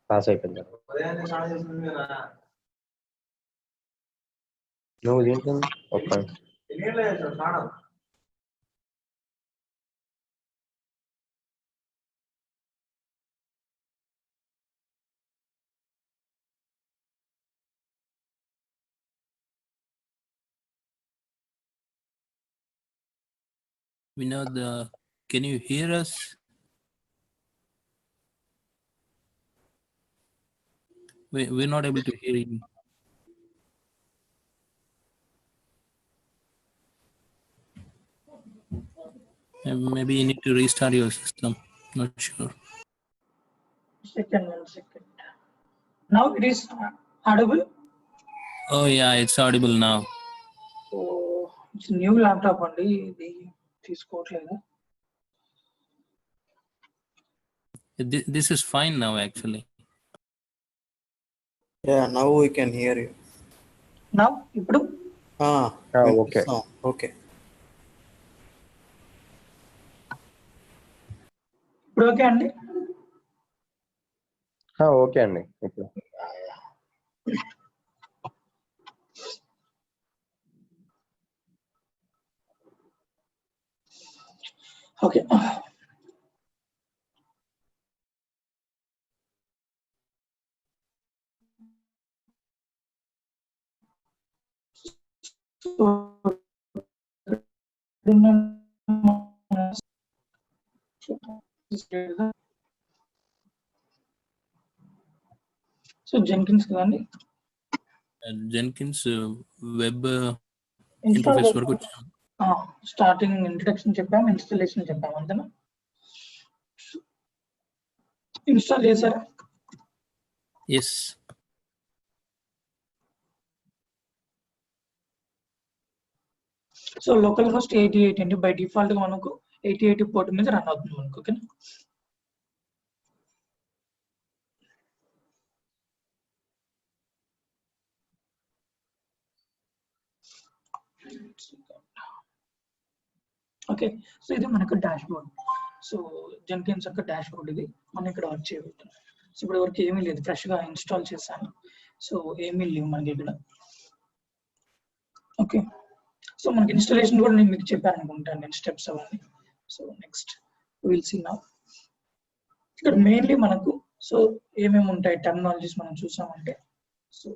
Pass అయిపోయింది. నువ్వు దీంట్లో ఒక్క Vinod, can you hear us? We're not able to hear you. Maybe you need to restart your system. Not sure. One second. Now it is audible. Oh yeah, it's audible now. Oh, it's new laptop only. This is fine now, actually. Yeah, now we can hear you. Now, ఇప్పుడు okay okay ఇప్పుడు okay అండి. Okay అండి. ఇప్పుడు okay. So Jenkins కదండి, Jenkins web interface వరకు వచ్చాం. Starting introduction చెప్పాము, installation చెప్పాము, అంతేనా? ఇన్స్టాల్ చేశారా? ఎస్. సో లోకల్ హోస్ట్ 88 అండి. బై డిఫాల్ట్ గా మనకు 88 పోర్ట్ మీద రన్ అవుతుంది మనకు. ఓకేనా? ఓకే, సో ఇది మనకు డాష్ బోర్డ్. సో జెన్కిన్స్ యొక్క డాష్ బోర్డ్ ఇది. మనం ఇక్కడ వర్క్ చేయబోతున్నాం. సో ఇప్పుడు వరకు ఏమీ లేదు, ఫ్రెష్ గా ఇన్స్టాల్ చేశాను. సో ఏమీ లేవు మనకి ఇక్కడ. ఓకే, సో మనకి ఇన్స్టాలేషన్ కూడా నేను మీకు చెప్పాను అనుకుంటాను, నేను స్టెప్స్ అవన్నీ. So next will see now. ఇక్కడ మెయిన్లీ మనకు సో ఏమేమి ఉంటాయి టెర్మినాలజీస్ మనం చూసామంటే, సో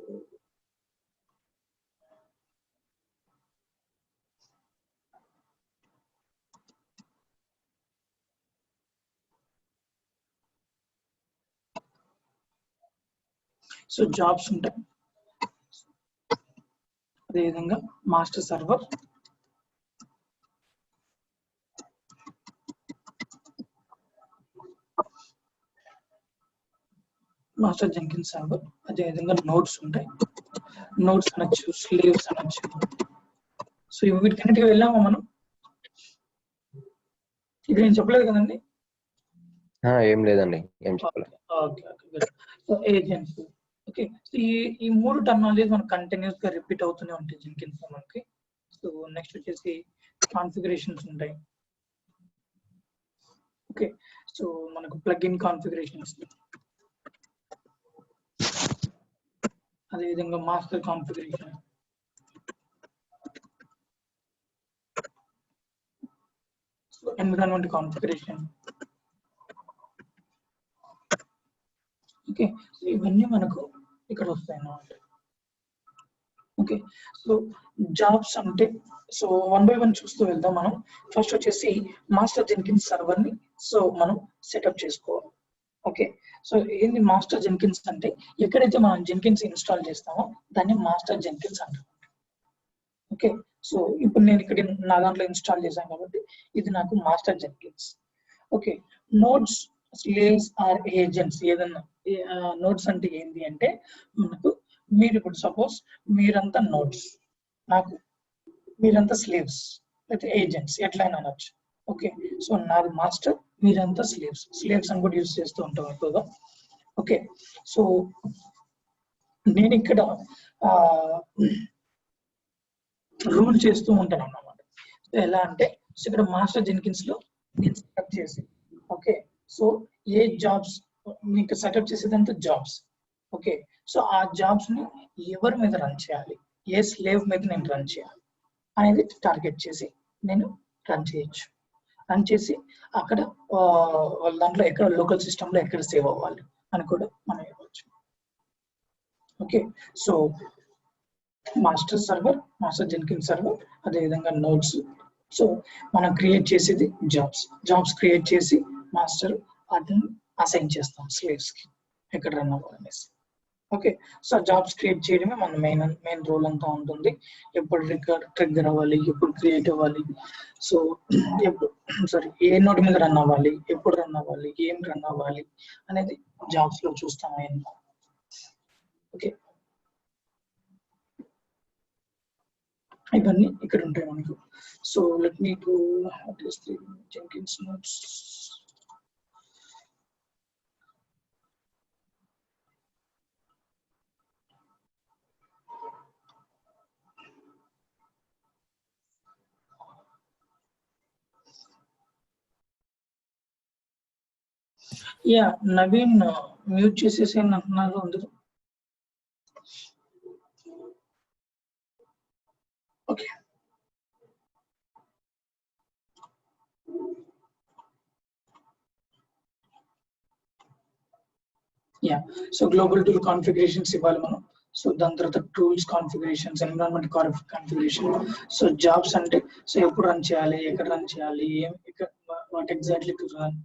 సో జాబ్స్ ఉంటాయి, అదేవిధంగా master server, master Jenkins server, అదేవిధంగా నోట్స్ ఉంటాయి. నోట్స్ అనొచ్చు, స్లీవ్స్ అనొచ్చు. సో వీటికన్నిటికీ వెళ్ళామా మనం? ఇక్కడ ఏం చెప్పలేదు కదండి. ఏం లేదండి, ఏం చెప్పలేదు. Okay okay. So agents. Okay, so ఈ మూడు టెర్మినాలజీస్ మనకు కంటిన్యూస్ గా రిపీట్ అవుతూనే ఉంటాయి జెన్కిన్స్ లో మనకి. సో నెక్స్ట్ వచ్చేసి కాన్ఫిగరేషన్స్ ఉంటాయి. ఓకే, సో మనకు ప్లగ్ఇన్ కాన్ఫిగరేషన్స్, అదేవిధంగా master configuration, so environment configuration. Okay, so ఇవన్నీ మనకు ఇక్కడ వస్తాయి అన్నమాట. ఓకే, సో జాబ్స్ అంటే సో వన్ బై వన్ చూస్తూ వెళ్దాం మనం. ఫస్ట్ వచ్చేసి మాస్టర్ జెన్కిన్స్ సర్వర్ ని సో మనం సెటప్ చేసుకోవాలి. ఓకే, సో ఏంది మాస్టర్ జెన్కిన్స్ అంటే, ఎక్కడైతే మనం జెన్కిన్స్ ఇన్స్టాల్ చేస్తామో దాన్ని మాస్టర్ జెన్కిన్స్ అంటారు. ఓకే, సో ఇప్పుడు నేను ఇక్కడ నా దాంట్లో ఇన్స్టాల్ చేశాను కాబట్టి ఇది నాకు master Jenkins. Okay, nodes, slaves or agents. ఏదన్నా నోడ్స్ అంటే ఏంటి అంటే, మనకు మీరు ఇప్పుడు సపోజ్ మీరంతా నోడ్స్, నాకు మీరంతా స్లేవ్స్ అయితే ఏజెంట్స్ ఎట్లయినా అనొచ్చు. ఓకే, సో నాది మాస్టర్, మీరంతా స్లేవ్స్. స్లేవ్స్ అని కూడా యూజ్ చేస్తూ ఉంటాం ఎక్కువగా. ఓకే, సో నేను ఇక్కడ రూల్ చేస్తూ ఉంటాను అన్నమాట. ఎలా అంటే సో ఇక్కడ మాస్టర్ జెన్కిన్స్ లో నేను సెటప్ చేసి ఓకే సో ఏ జాబ్స్ మీకు సెటప్ చేసేదంతా జాబ్స్ ఓకే సో ఆ జాబ్స్ ని ఎవరి మీద రన్ చేయాలి ఏ స్లేవ్ మీద నేను రన్ చేయాలి అనేది టార్గెట్ చేసి నేను రన్ చేయొచ్చు రన్ చేసి అక్కడ వాళ్ళ దాంట్లో ఎక్కడ లోకల్ సిస్టమ్ లో ఎక్కడ సేవ్ అవ్వాలి అని కూడా మనం ఇవ్వచ్చు okay so master server master Jenkins server అదేవిధంగా నోట్స్ సో మనం క్రియేట్ చేసేది జాబ్స్ క్రియేట్ చేసి మాస్టర్ వాటిని అసైన్ చేస్తాం స్లేవ్స్ కి ఎక్కడ రన్ అవ్వాలనేసి ఓకే సో జాబ్స్ క్రియేట్ చేయడమే మన మెయిన్ రోల్ అంతా ఉంటుంది ఎప్పుడు ట్రిగ్గర్ అవ్వాలి ఎప్పుడు క్రియేట్ అవ్వాలి సో ఎప్పుడు ఏ నోట్ మీద రన్ అవ్వాలి ఎప్పుడు రన్ అవ్వాలి ఏం రన్ అవ్వాలి అనేది జాబ్స్ లో చూస్తాం ఓకే ఇవన్నీ ఇక్కడ ఉంటాయి మనకు so let me go Jenkins notes yeah Naveen mute చేసేసి అంటున్నారు అందరూ okay yeah so global tool configurations ఇవ్వాలి మనం సో దాని తర్వాత tools configurations environment configuration so jobs అంటే సో ఎప్పుడు రన్ చేయాలి ఎక్కడ రన్ చేయాలి వాట్ ఎగ్జాక్ట్లీ టు రన్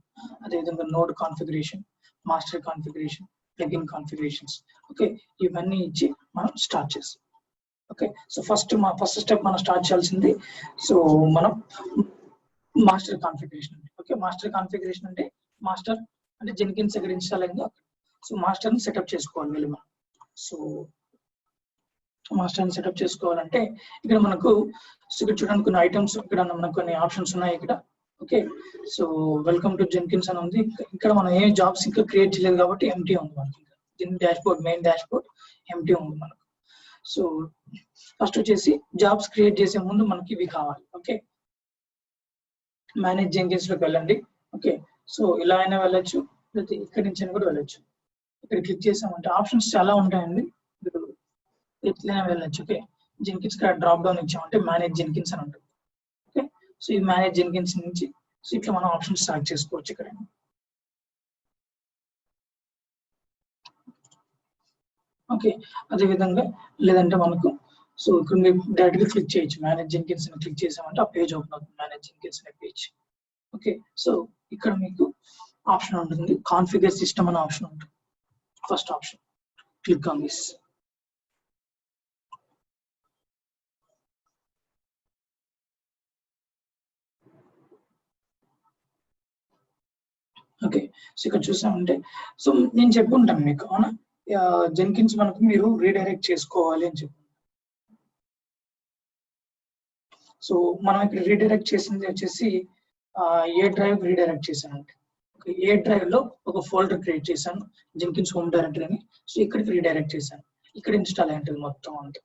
అదేవిధంగా node configuration master configuration plugin configurations okay ఇవన్నీ ఇచ్చి మనం స్టార్ట్ చేస్తాం ఓకే సో ఫస్ట్ స్టెప్ మనం స్టార్ట్ చేయాల్సింది సో మనం master configuration okay master configuration అంటే మాస్టర్ అంటే జెన్కిన్స్ ఎక్కడ ఇన్స్టాల్ అయిందో సో మాస్టర్ ని సెటప్ చేసుకోవాలి వీళ్ళు మనం సో మాస్టర్ ని సెటప్ చేసుకోవాలంటే ఇక్కడ మనకు ఇక్కడ చూడడానికి కొన్ని ఐటమ్స్ ఇక్కడ మనకు కొన్ని ఆప్షన్స్ ఉన్నాయి ఇక్కడ okay so welcome to Jenkins అని ఉంది ఇక్కడ మనం ఏ జాబ్స్ ఇంకా క్రియేట్ చేయలేదు కాబట్టి ఎంటీ ఉంది మనకి మెయిన్ డాష్ బోర్డ్ ఎంటీ ఉంది మనకు సో ఫస్ట్ వచ్చేసి జాబ్స్ క్రియేట్ చేసే ముందు మనకి ఇవి కావాలి ఓకే మేనేజ్ జెన్కిన్స్ లోకి వెళ్ళండి ఓకే సో ఇలా అయినా వెళ్ళొచ్చు లేకపోతే ఇక్కడి నుంచి అయినా కూడా వెళ్ళొచ్చు ఇక్కడ క్లిక్ చేసామంటే ఆప్షన్స్ చాలా ఉంటాయండి ఎట్లయినా వెళ్ళొచ్చు ఓకే జెన్కిన్స్ డ్రాప్ డౌన్ ఇచ్చామంటే మేనేజ్ జెన్కిన్స్ అని ఉంటుంది ఓకే సో ఈ మేనేజ్ జెన్కిన్స్ నుంచి సో ఇట్లా మనం ఆప్షన్స్ స్టార్ట్ చేసుకోవచ్చు ఇక్కడ ఓకే అదే విధంగా లేదంటే మనకు సో ఇక్కడ మీరు డైరెక్ట్ గా క్లిక్ చేయొచ్చు మేనేజ్ జెన్కిన్స్ ని క్లిక్ చేసామంటే ఆ పేజ్ ఓపెన్ అవుతుంది మేనేజ్ జెన్కిన్స్ అనే పేజ్ ఓకే సో ఇక్కడ మీకు ఆప్షన్ ఉంటుంది కాన్ఫిగర్ సిస్టమ్ అనే ఆప్షన్ ఉంటుంది first option click on this okay so ఇక్కడ చూసామంటే సో నేను చెప్పుకుంటాను మీకు అవునా జెన్కిన్స్ మనకు మీరు రీడైరెక్ట్ చేసుకోవాలి అని చెప్పి సో మనం ఇక్కడ రీడైరెక్ట్ చేసింది వచ్చేసి ఏ డ్రైవ్ రీడైరెక్ట్ చేశానంటే ఏ డ్రైవ్ లో ఒక ఫోల్డర్ క్రియేట్ చేశాను జెన్కిన్స్ హోమ్ డైరెక్టరీని సో ఇక్కడికి రీడైరెక్ట్ చేశాను ఇక్కడ ఇన్స్టాల్ అయి ఉంటుంది మొత్తం అంతా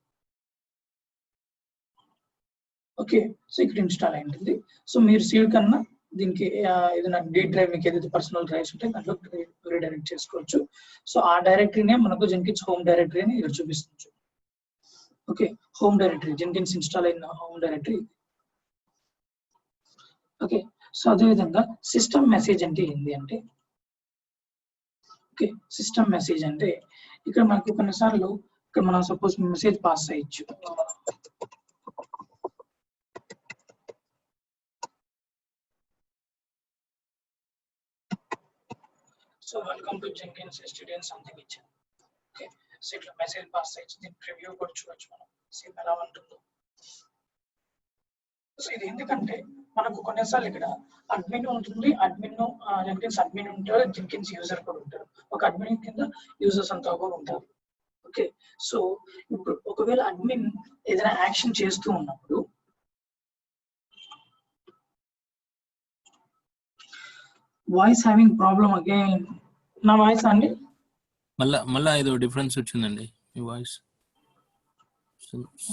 ఓకే సో ఇక్కడ ఇన్స్టాల్ అయి ఉంటుంది సో మీరు సీడ్ కన్నా దీనికి ఏదైనా డి డ్రైవ్ మీకు ఏదైతే పర్సనల్ డ్రైవ్స్ ఉంటే దాంట్లో రీడైరెక్ట్ చేసుకోవచ్చు సో ఆ డైరెక్టరీనే మనకు జెన్కిన్స్ హోమ్ డైరెక్టరీ అని ఇక్కడ చూపిస్తుంది okay home directory Jenkins install అయిన హోమ్ డైరెక్టరీ ఓకే సో అదేవిధంగా సిస్టమ్ మెసేజ్ అంటే ఏంటి అంటే ఓకే సిస్టమ్ మెసేజ్ అంటే ఇక్కడ మనకి కొన్నిసార్లు ఇక్కడ మనం సపోజ్ మెసేజ్ పాస్ అయ్యొచ్చు so welcome to Jenkins students something ఇచ్చాను ఓకే సో ఇట్లా మెసేజ్ పాస్ అయ్యి దీని ప్రివ్యూ కూడా చూడొచ్చు మనం సేమ్ ఎలా ఉంటుందో సో ఇది ఎందుకంటే మనకు కొన్నిసార్లు ఇక్కడ అడ్మిన్ ఉంటుంది అడ్మిన్ జెన్కిన్స్ అడ్మిన్ ఉంటారు జెన్కిన్స్ యూజర్ కూడా ఉంటారు ఒక అడ్మిన్ కింద యూజర్స్ అంతా కూడా ఉంటారు ఓకే సో ఇప్పుడు ఒకవేళ అడ్మిన్ ఏదైనా యాక్షన్ చేస్తూ ఉన్నప్పుడు వాయిస్ హ్యావింగ్ ప్రాబ్లమ్ అగైన్ నా వాయిస్ అండి మళ్ళా ఏదో డిఫరెన్స్ వచ్చిందండి మీ voice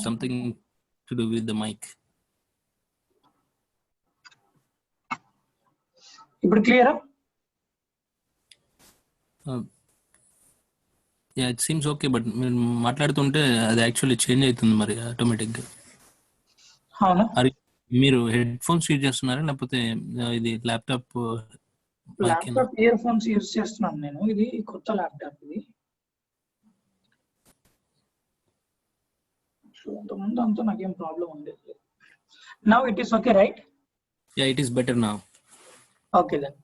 something to do with the mic ఇప్పుడు క్లియరా? Yeah it seems okay, but మీరు మాట్లాడుతుంటే అది యాక్చువల్లీ చేంజ్ అవుతుంది మరి ఆటోమేటిక్గా. అవునా? మీరు హెడ్ ఫోన్స్ యూజ్ చేస్తున్నారా లేకపోతే ఇది laptop? Laptop ear phones use చేస్తున్నాను నేను. ఇది కొత్త ల్యాప్టాప్ ఇది. సో అంతకుముందు అంతా నాకేం ప్రాబ్లం ఉండేది. Now it is okay right? Yeah it is better now. Okay then.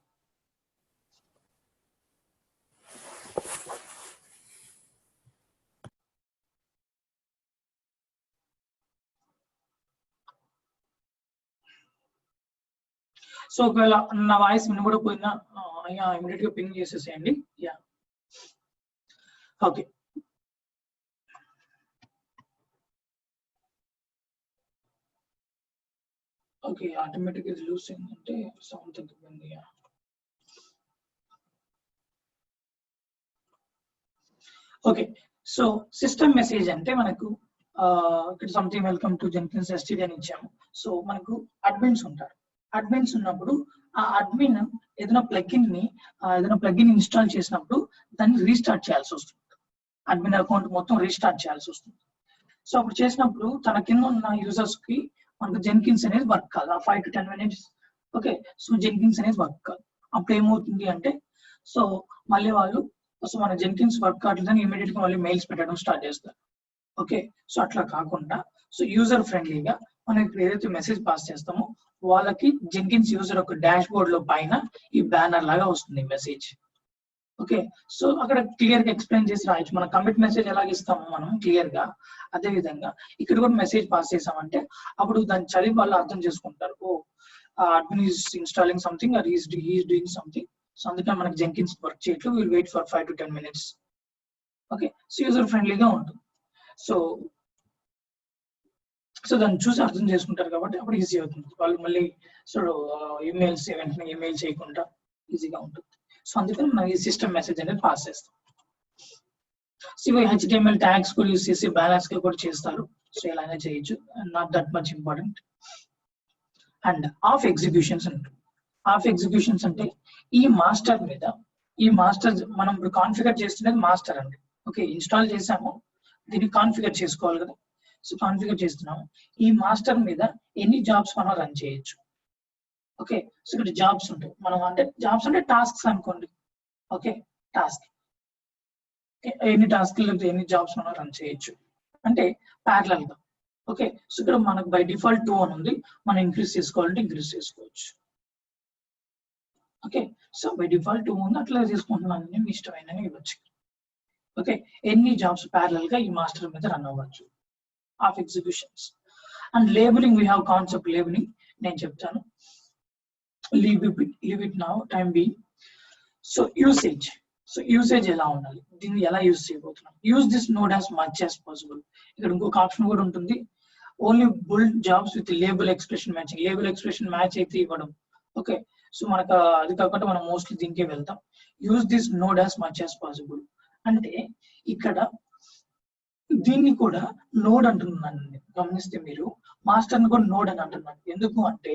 So ఒకవేళ నా వాయిస్ వినబడకపోయినా ఇమీడియట్ గా పింగ్ చేసేసేయండి. Yeah okay. ఓకే ఆటోమేటిక్ ఇది లూస్ అయిందంటే సౌండ్ తగ్గిపోయింది. ఓకే సో సిస్టమ్ మెసేజ్ అంటే మనకు ఇక్కడ something welcome to Jenkins STD అని ఇచ్చాము. సో మనకు అడ్మిన్స్ ఉంటారు. అడ్మిన్స్ ఉన్నప్పుడు ఆ అడ్మిన్ ఏదైనా ప్లగిన్ ఇన్స్టాల్ చేసినప్పుడు దాన్ని రీస్టార్ట్ చేయాల్సి వస్తుంది. అడ్మిన్ అకౌంట్ మొత్తం రీస్టార్ట్ చేయాల్సి వస్తుంది. సో అప్పుడు చేసినప్పుడు తన కింద ఉన్న యూజర్స్ కి మనకు జెన్కిన్స్ అనేది వర్క్ కాదు. ఆ 5 to 10 minutes. Okay so Jenkins అనేది వర్క్ కాదు. అప్పుడు ఏమవుతుంది అంటే సో మళ్ళీ వాళ్ళు సో మన జెన్కిన్స్ వర్క్ కావట్లేదని ఇమీడియట్ గా మళ్ళీ మెయిల్స్ పెట్టడం స్టార్ట్ చేస్తారు. ఓకే సో అట్లా కాకుండా సో యూజర్ ఫ్రెండ్లీగా మనం ఇప్పుడు ఏదైతే మెసేజ్ పాస్ చేస్తామో వాళ్ళకి జెన్కిన్స్ యూజర్ ఒక డాష్ బోర్డ్ లో పైన ఈ బ్యానర్ లాగా వస్తుంది మెసేజ్. ఓకే సో అక్కడ క్లియర్ గా ఎక్స్ప్లెయిన్ చేసి రాయొచ్చు. మన కమిట్ మెసేజ్ ఎలాగ ఇస్తామో మనం క్లియర్ గా అదే విధంగా ఇక్కడ కూడా మెసేజ్ పాస్ చేసామంటే అప్పుడు దాన్ని చదివి వాళ్ళు అర్థం చేసుకుంటారు. Or admin is installing something or is doing something. So అందుకని మనకి జెన్కిన్స్ వర్క్ చేయట్లు will wait for 5 to 10 minutes. Okay so user ఫ్రెండ్లీగా ఉంటుంది. సో దాన్ని చూసి అర్థం చేసుకుంటారు కాబట్టి అప్పుడు ఈజీ అవుతుంది. వాళ్ళు మళ్ళీ సో ఈమెయిల్స్ వెంటనే ఈమెయిల్ చేయకుండా ఈజీగా ఉంటుంది. సో అందుకని మనం ఈ సిస్టమ్ మెసేజ్ అనేది పాస్ చేస్తాం. సో HTML ట్యాగ్స్ కూడా యూస్ చేసి బ్యాలెన్స్ గా కూడా చేస్తారు. సో ఇలానే చేయొచ్చు, not that much important. And of executions ఉంటుంది. ఆఫ్ ఎగ్జిక్యూషన్స్ అంటే ఈ మాస్టర్ మీద మనం ఇప్పుడు కాన్ఫిగర్ చేస్తున్నది మాస్టర్ అండి. ఓకే ఇన్స్టాల్ చేసాము, దీన్ని కాన్ఫిగర్ చేసుకోవాలి కదా. సో కాన్ఫిగర్ చేస్తున్నాము. ఈ మాస్టర్ మీద ఎన్ని జాబ్స్ మనం రన్ చేయొచ్చు. ఓకే సో ఇక్కడ జాబ్స్ ఉంటాయి. మనం అంటే జాబ్స్ అంటే టాస్క్స్ అనుకోండి. ఓకే టాస్క్ ఎన్ని టాస్క్లు ఎన్ని జాబ్స్ మనం రన్ చేయొచ్చు అంటే ప్యారలల్ గా. ఓకే సో ఇక్కడ మనకు బై డిఫాల్ట్ 2 అని ఉంది. మనం ఇంక్రీజ్ చేసుకోవాలంటే ఇంక్రీజ్ చేసుకోవచ్చు. ఓకే సో బై డిఫాల్ట్ 2 ఉంది, అట్లా తీసుకుంటున్నాను నేను, ఇష్టమైన ఇవ్వచ్చు. ఓకే ఎన్ని జాబ్స్ ప్యారలల్ గా ఈ మాస్టర్ మీద రన్ అవ్వచ్చు. Of executions. And labelling, we have concept labelling నేను చెప్తాను. Leave it now time be. So usage ఎలా ఉండాలి, దీన్ని ఎలా యూజ్ చేయబోతున్నాం. Use this node as much as possible. ఇక్కడ ఇంకొక ఆప్షన్ కూడా ఉంటుంది. Only build jobs with label expression matching. Label expression match అయితే ఇవ్వడం. ఓకే సో మనకు అది కాకుండా మనం మోస్ట్లీ దీనికే వెళ్తాం. Use this node as much as possible అంటే ఇక్కడ దీన్ని కూడా నోడ్ అంటున్నాను. గమనిస్తే మీరు మాస్టర్ ని కూడా నోడ్ అని అంటున్నాను. ఎందుకు అంటే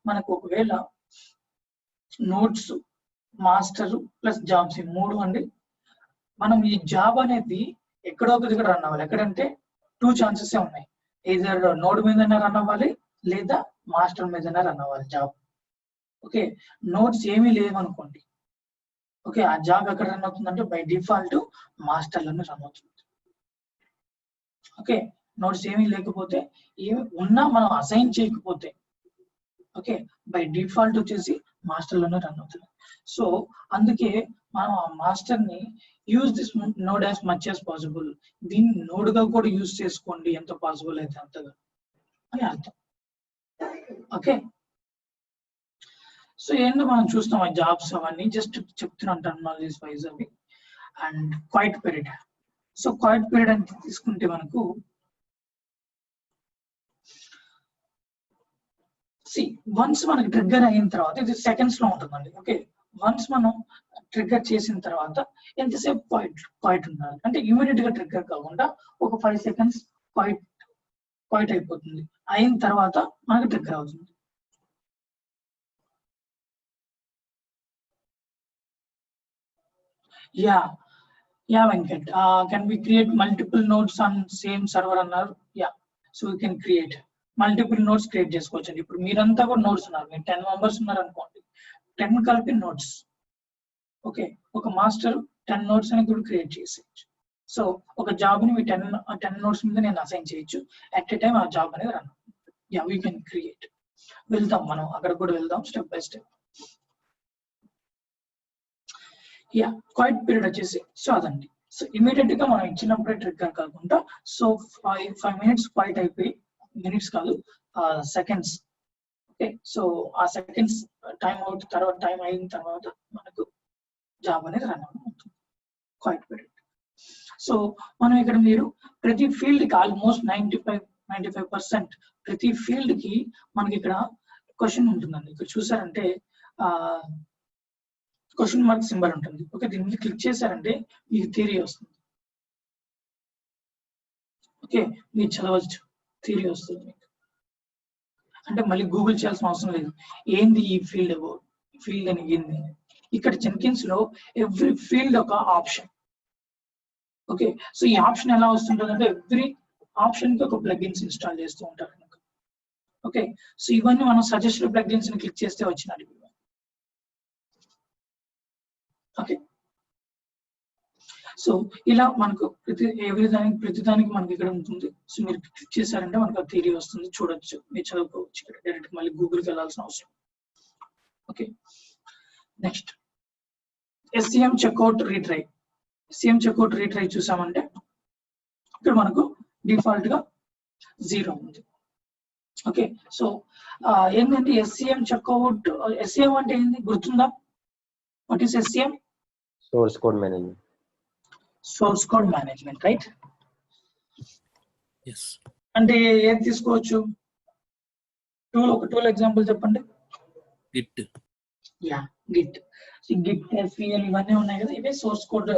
మనకు ఒకవేళ నోట్స్, మాస్టర్ ప్లస్ జాబ్స్ ఈ 3 అండి. మనం ఈ జాబ్ అనేది ఎక్కడో ఒక దగ్గర రన్ అవ్వాలి. ఎక్కడంటే 2 ఛాన్సెస్ ఉన్నాయి. ఏదర్ నోడ్ మీదైనా రన్ అవ్వాలి లేదా మాస్టర్ మీదైనా రన్ అవ్వాలి జాబ్. ఓకే నోట్స్ ఏమీ లేవనుకోండి. ఓకే ఆ జాబ్ ఎక్కడ రన్ అవుతుందంటే బై డిఫాల్ట్ మాస్టర్ లోనే రన్ అవుతుంది. ఓకే నోట్స్ ఏమీ లేకపోతే ఏమి ఉన్నా మనం అసైన్ చేయకపోతే ఓకే బై డిఫాల్ట్ వచ్చేసి మాస్టర్ లోనే రన్ అవుతుంది. సో అందుకే మనం ఆ మాస్టర్ ని use this node as much as possible. దీన్ని నోడ్ గా కూడా యూజ్ చేసుకోండి ఎంత పాసిబుల్ అయితే అంతగా అని అర్థం. ఓకే సో ఏంటో మనం చూస్తాం ఆ జాబ్స్ అవన్నీ జస్ట్ చెప్తున్నాను టర్మినాలజీస్ వైజ్ అవి. And quiet period. So quiet period అని తీసుకుంటే మనకు వన్స్ మనకి ట్రిగ్గర్ అయిన తర్వాత ఇది సెకండ్స్ లో ఉంటుందండి. ఓకే వన్స్ మనం ట్రిగ్గర్ చేసిన తర్వాత ఎంతసేపు క్వైట్ ఉండాలి అంటే ఇమీడియట్ గా ట్రిగ్గర్ కాకుండా ఒక 5 seconds క్వైట్ అయిపోతుంది. అయిన తర్వాత మనకి ట్రిగ్గర్ అవుతుంది. Yeah, yeah, Venkat. Can we create multiple nodes on same server అన్నారు? Yeah, so we can create multiple nodes create చేసుకోవచ్చండి. ఇప్పుడు మీరంతా కూడా నోట్స్ ఉన్నారు, మీరు 10 మెంబర్స్ ఉన్నారు అనుకోండి, 10 కలిపి నోట్స్. ఓకే, ఒక మాస్టర్ 10 నోట్స్ అని కూడా క్రియేట్ చేసేయచ్చు. సో ఒక జాబ్ ని మీ 10 నోట్స్ మీద నేను అసైన్ చేయొచ్చు. అట్ ఎ టైం ఆ జాబ్ అనేది run. Yeah, we can create. వెళ్దాం మనం అక్కడ కూడా వెళ్దాం step by step. Yeah, quiet period వచ్చేసి సో అదండి. సో ఇమీడియట్ గా మనం ఇచ్చినప్పుడే ట్రిగ్గర్ కాకుండా సో 5 minutes క్వైట్ అయిపోయి, మినిట్స్ కాదు సెకండ్స్. ఓకే, సో ఆ సెకండ్స్ టైం అవుట్ తర్వాత, టైం అయిన తర్వాత మనకు జాబ్ అనేది రన్ అవుతుంది క్వైట్ పీరియడ్. సో మనం ఇక్కడ మీరు ప్రతి ఫీల్డ్ కి ఆల్మోస్ట్ 95% ప్రతి ఫీల్డ్ కి మనకి ఇక్కడ క్వశ్చన్ ఉంటుందండి. ఇక్కడ చూసారంటే క్వశ్చన్ మార్క్ సింబల్ ఉంటుంది. ఓకే, దీని మీద క్లిక్ చేశారంటే మీకు థియరీ వస్తుంది. ఓకే, మీరు చదవచ్చు, థియరీ వస్తుంది మీకు. అంటే మళ్ళీ గూగుల్ చేయాల్సిన అవసరం లేదు. ఏంది ఈ ఫీల్డ్, ఫీల్డ్ అని ఏంది. ఇక్కడ జెన్కిన్స్ లో ఎవ్రీ ఫీల్డ్ ఒక ఆప్షన్. ఓకే, సో ఈ ఆప్షన్ ఎలా వస్తుంటుంది అంటే ఎవ్రీ ఆప్షన్ కి ఒక ప్లగిన్స్ ఇన్స్టాల్ చేస్తూ ఉంటారు. ఓకే, సో ఇవన్నీ మనం సజెస్టెడ్ ప్లగిన్స్ ని క్లిక్ చేస్తే వచ్చినట్టు. ఓకే, సో ఇలా మనకు ప్రతిదానికి మనకి ఇక్కడ ఉంటుంది. సో మీరు క్లిక్ చేశారంటే మనకు థియరీ వస్తుంది, చూడొచ్చు, మీరు చదువుకోవచ్చు. ఇక్కడ డైరెక్ట్ మళ్ళీ గూగుల్కి వెళ్ళాల్సిన అవసరం. Okay, next SCM checkout retry. SCM checkout retry చూసామంటే ఇక్కడ మనకు డిఫాల్ట్ గా 0 ఉంది. ఓకే, సో ఏంటంటే SCM చెక్అవుట్, SCM అంటే ఏంది గుర్తుందా? What is SCM? Source code management. Source code management, right? Yes. అంటే ఏది తీసుకోవచ్చు? ఒక టూల్ ఎగ్జాంపుల్ చెప్పండి. Git. Yeah, git. Git, SVN ఇవన్నీ ఉన్నాయి కదా, ఇవే సోర్స్ కోడ్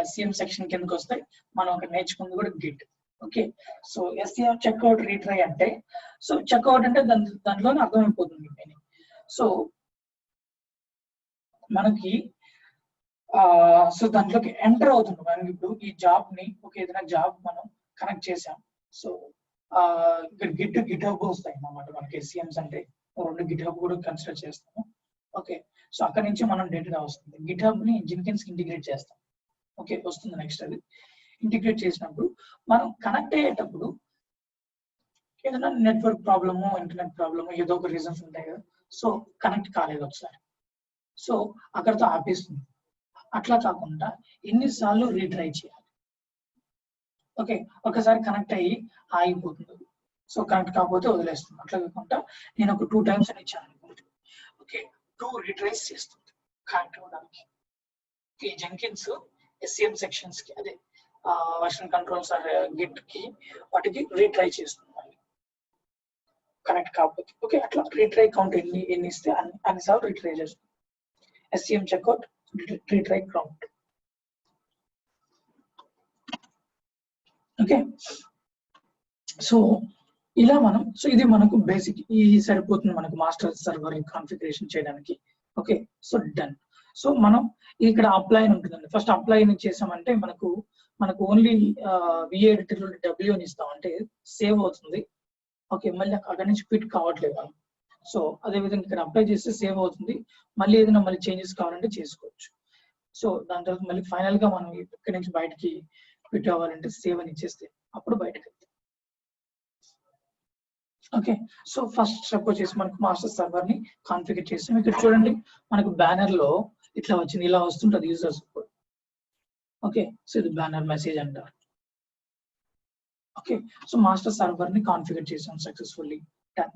SCM సెక్షన్ కిందకి వస్తాయి. మనం అక్కడ నేర్చుకుంది కూడా git. Okay, so SCM checkout retry అంటే, సో చెక్అవుట్ అంటే దాంట్లోనే అర్థమైపోతుంది మీనింగ్. సో మనకి సో దాంట్లోకి ఎంటర్ అవుతుంది. మనం ఇప్పుడు ఈ జాబ్ ని, ఒక ఏదైనా జాబ్ మనం కనెక్ట్ చేసాం. సో ఇక్కడ గిట్ హబ్ వస్తాయి అన్నమాట మనకి. SCMs అంటే 2 గిట్ హబ్ కూడా కన్సిడర్ చేస్తాము. ఓకే, సో అక్కడ నుంచి మనం డేటా వస్తుంది. గిట్ హబ్ ని జెన్కిన్స్ కి ఇంటిగ్రేట్ చేస్తాం. ఓకే, వస్తుంది నెక్స్ట్. అది ఇంటిగ్రేట్ చేసినప్పుడు మనం కనెక్ట్ అయ్యేటప్పుడు ఏదైనా నెట్వర్క్ ప్రాబ్లము, ఇంటర్నెట్ ప్రాబ్లము, ఏదో ఒక రీజన్స్ ఉంటాయి కదా. సో కనెక్ట్ కాలేదు ఒకసారి, సో అక్కడతో ఆపేస్తుంది. అట్లా కాకుండా ఎన్నిసార్లు రీట్రై చేయాలి. ఓకే, ఒకసారి కనెక్ట్ అయ్యి ఆగిపోతుంది, సో కనెక్ట్ కాకపోతే వదిలేస్తుంది. అట్లా కాకుండా నేను ఒక 2 times అని ఇచ్చాను అనుకోండి. ఓకే, 2 రీట్రైస్ చేస్తుంది కనెక్ట్ అవ్వడానికి. ఓకే, జెన్కిన్స్ SCM సెక్షన్స్ కి, అదే వర్షన్ కంట్రోల్స్ ఆర్ గిట్ కి, వాటికి రీట్రై చేస్తుంది మళ్ళీ కనెక్ట్ కాకపోతే. ఓకే, అట్లా రీట్రై కౌంట్ ఎన్ని ఇస్తే అన్నిసార్లు రీట్రై చేస్తుంది. SCM checkout retry count. Okay, so ఇలా మనం, సో ఇది మనకు బేసిక్, ఈ సరిపోతుంది మనకు మాస్టర్ సర్వర్ కాన్ఫిగరేషన్ చేయడానికి. Okay, so done. సో మనం ఇక్కడ అప్లై అని ఉంటుందండి. ఫస్ట్ అప్లై చేసామంటే మనకు ఓన్లీ VA ఎడిటర్ లో W అని ఇస్తాం, అంటే సేవ్ అవుతుంది. ఓకే, మళ్ళీ అక్కడ నుంచి క్విట్ కావట్లేదు మనం. సో అదే విధంగా ఇక్కడ అప్లై చేస్తే సేవ్ అవుతుంది. మళ్ళీ ఏదైనా మళ్ళీ చేంజెస్ కావాలంటే చేసుకోవచ్చు. సో దాని తర్వాత మళ్ళీ ఫైనల్ గా మనం ఇక్కడ నుంచి బయటకి క్విట్ అవ్వాలంటే సేవ్ అని ఇచ్చేస్తే అప్పుడు బయటకు వెళ్తాం. ఓకే, సో ఫస్ట్ స్టెప్ వచ్చేసి మనకు మాస్టర్ సర్వర్ ని కాన్ఫిగర్ చేస్తాం. ఇక్కడ చూడండి మనకు బ్యానర్ లో ఇట్లా వచ్చింది, ఇలా వస్తుంటది యూజర్ సపోర్ట్. ఓకే, సో ఇది బ్యానర్ మెసేజ్ అంటారు. ఓకే, సో మాస్టర్ సర్వర్ ని కాన్ఫిగర్ చేసాం సక్సెస్ఫుల్లీ. డన్.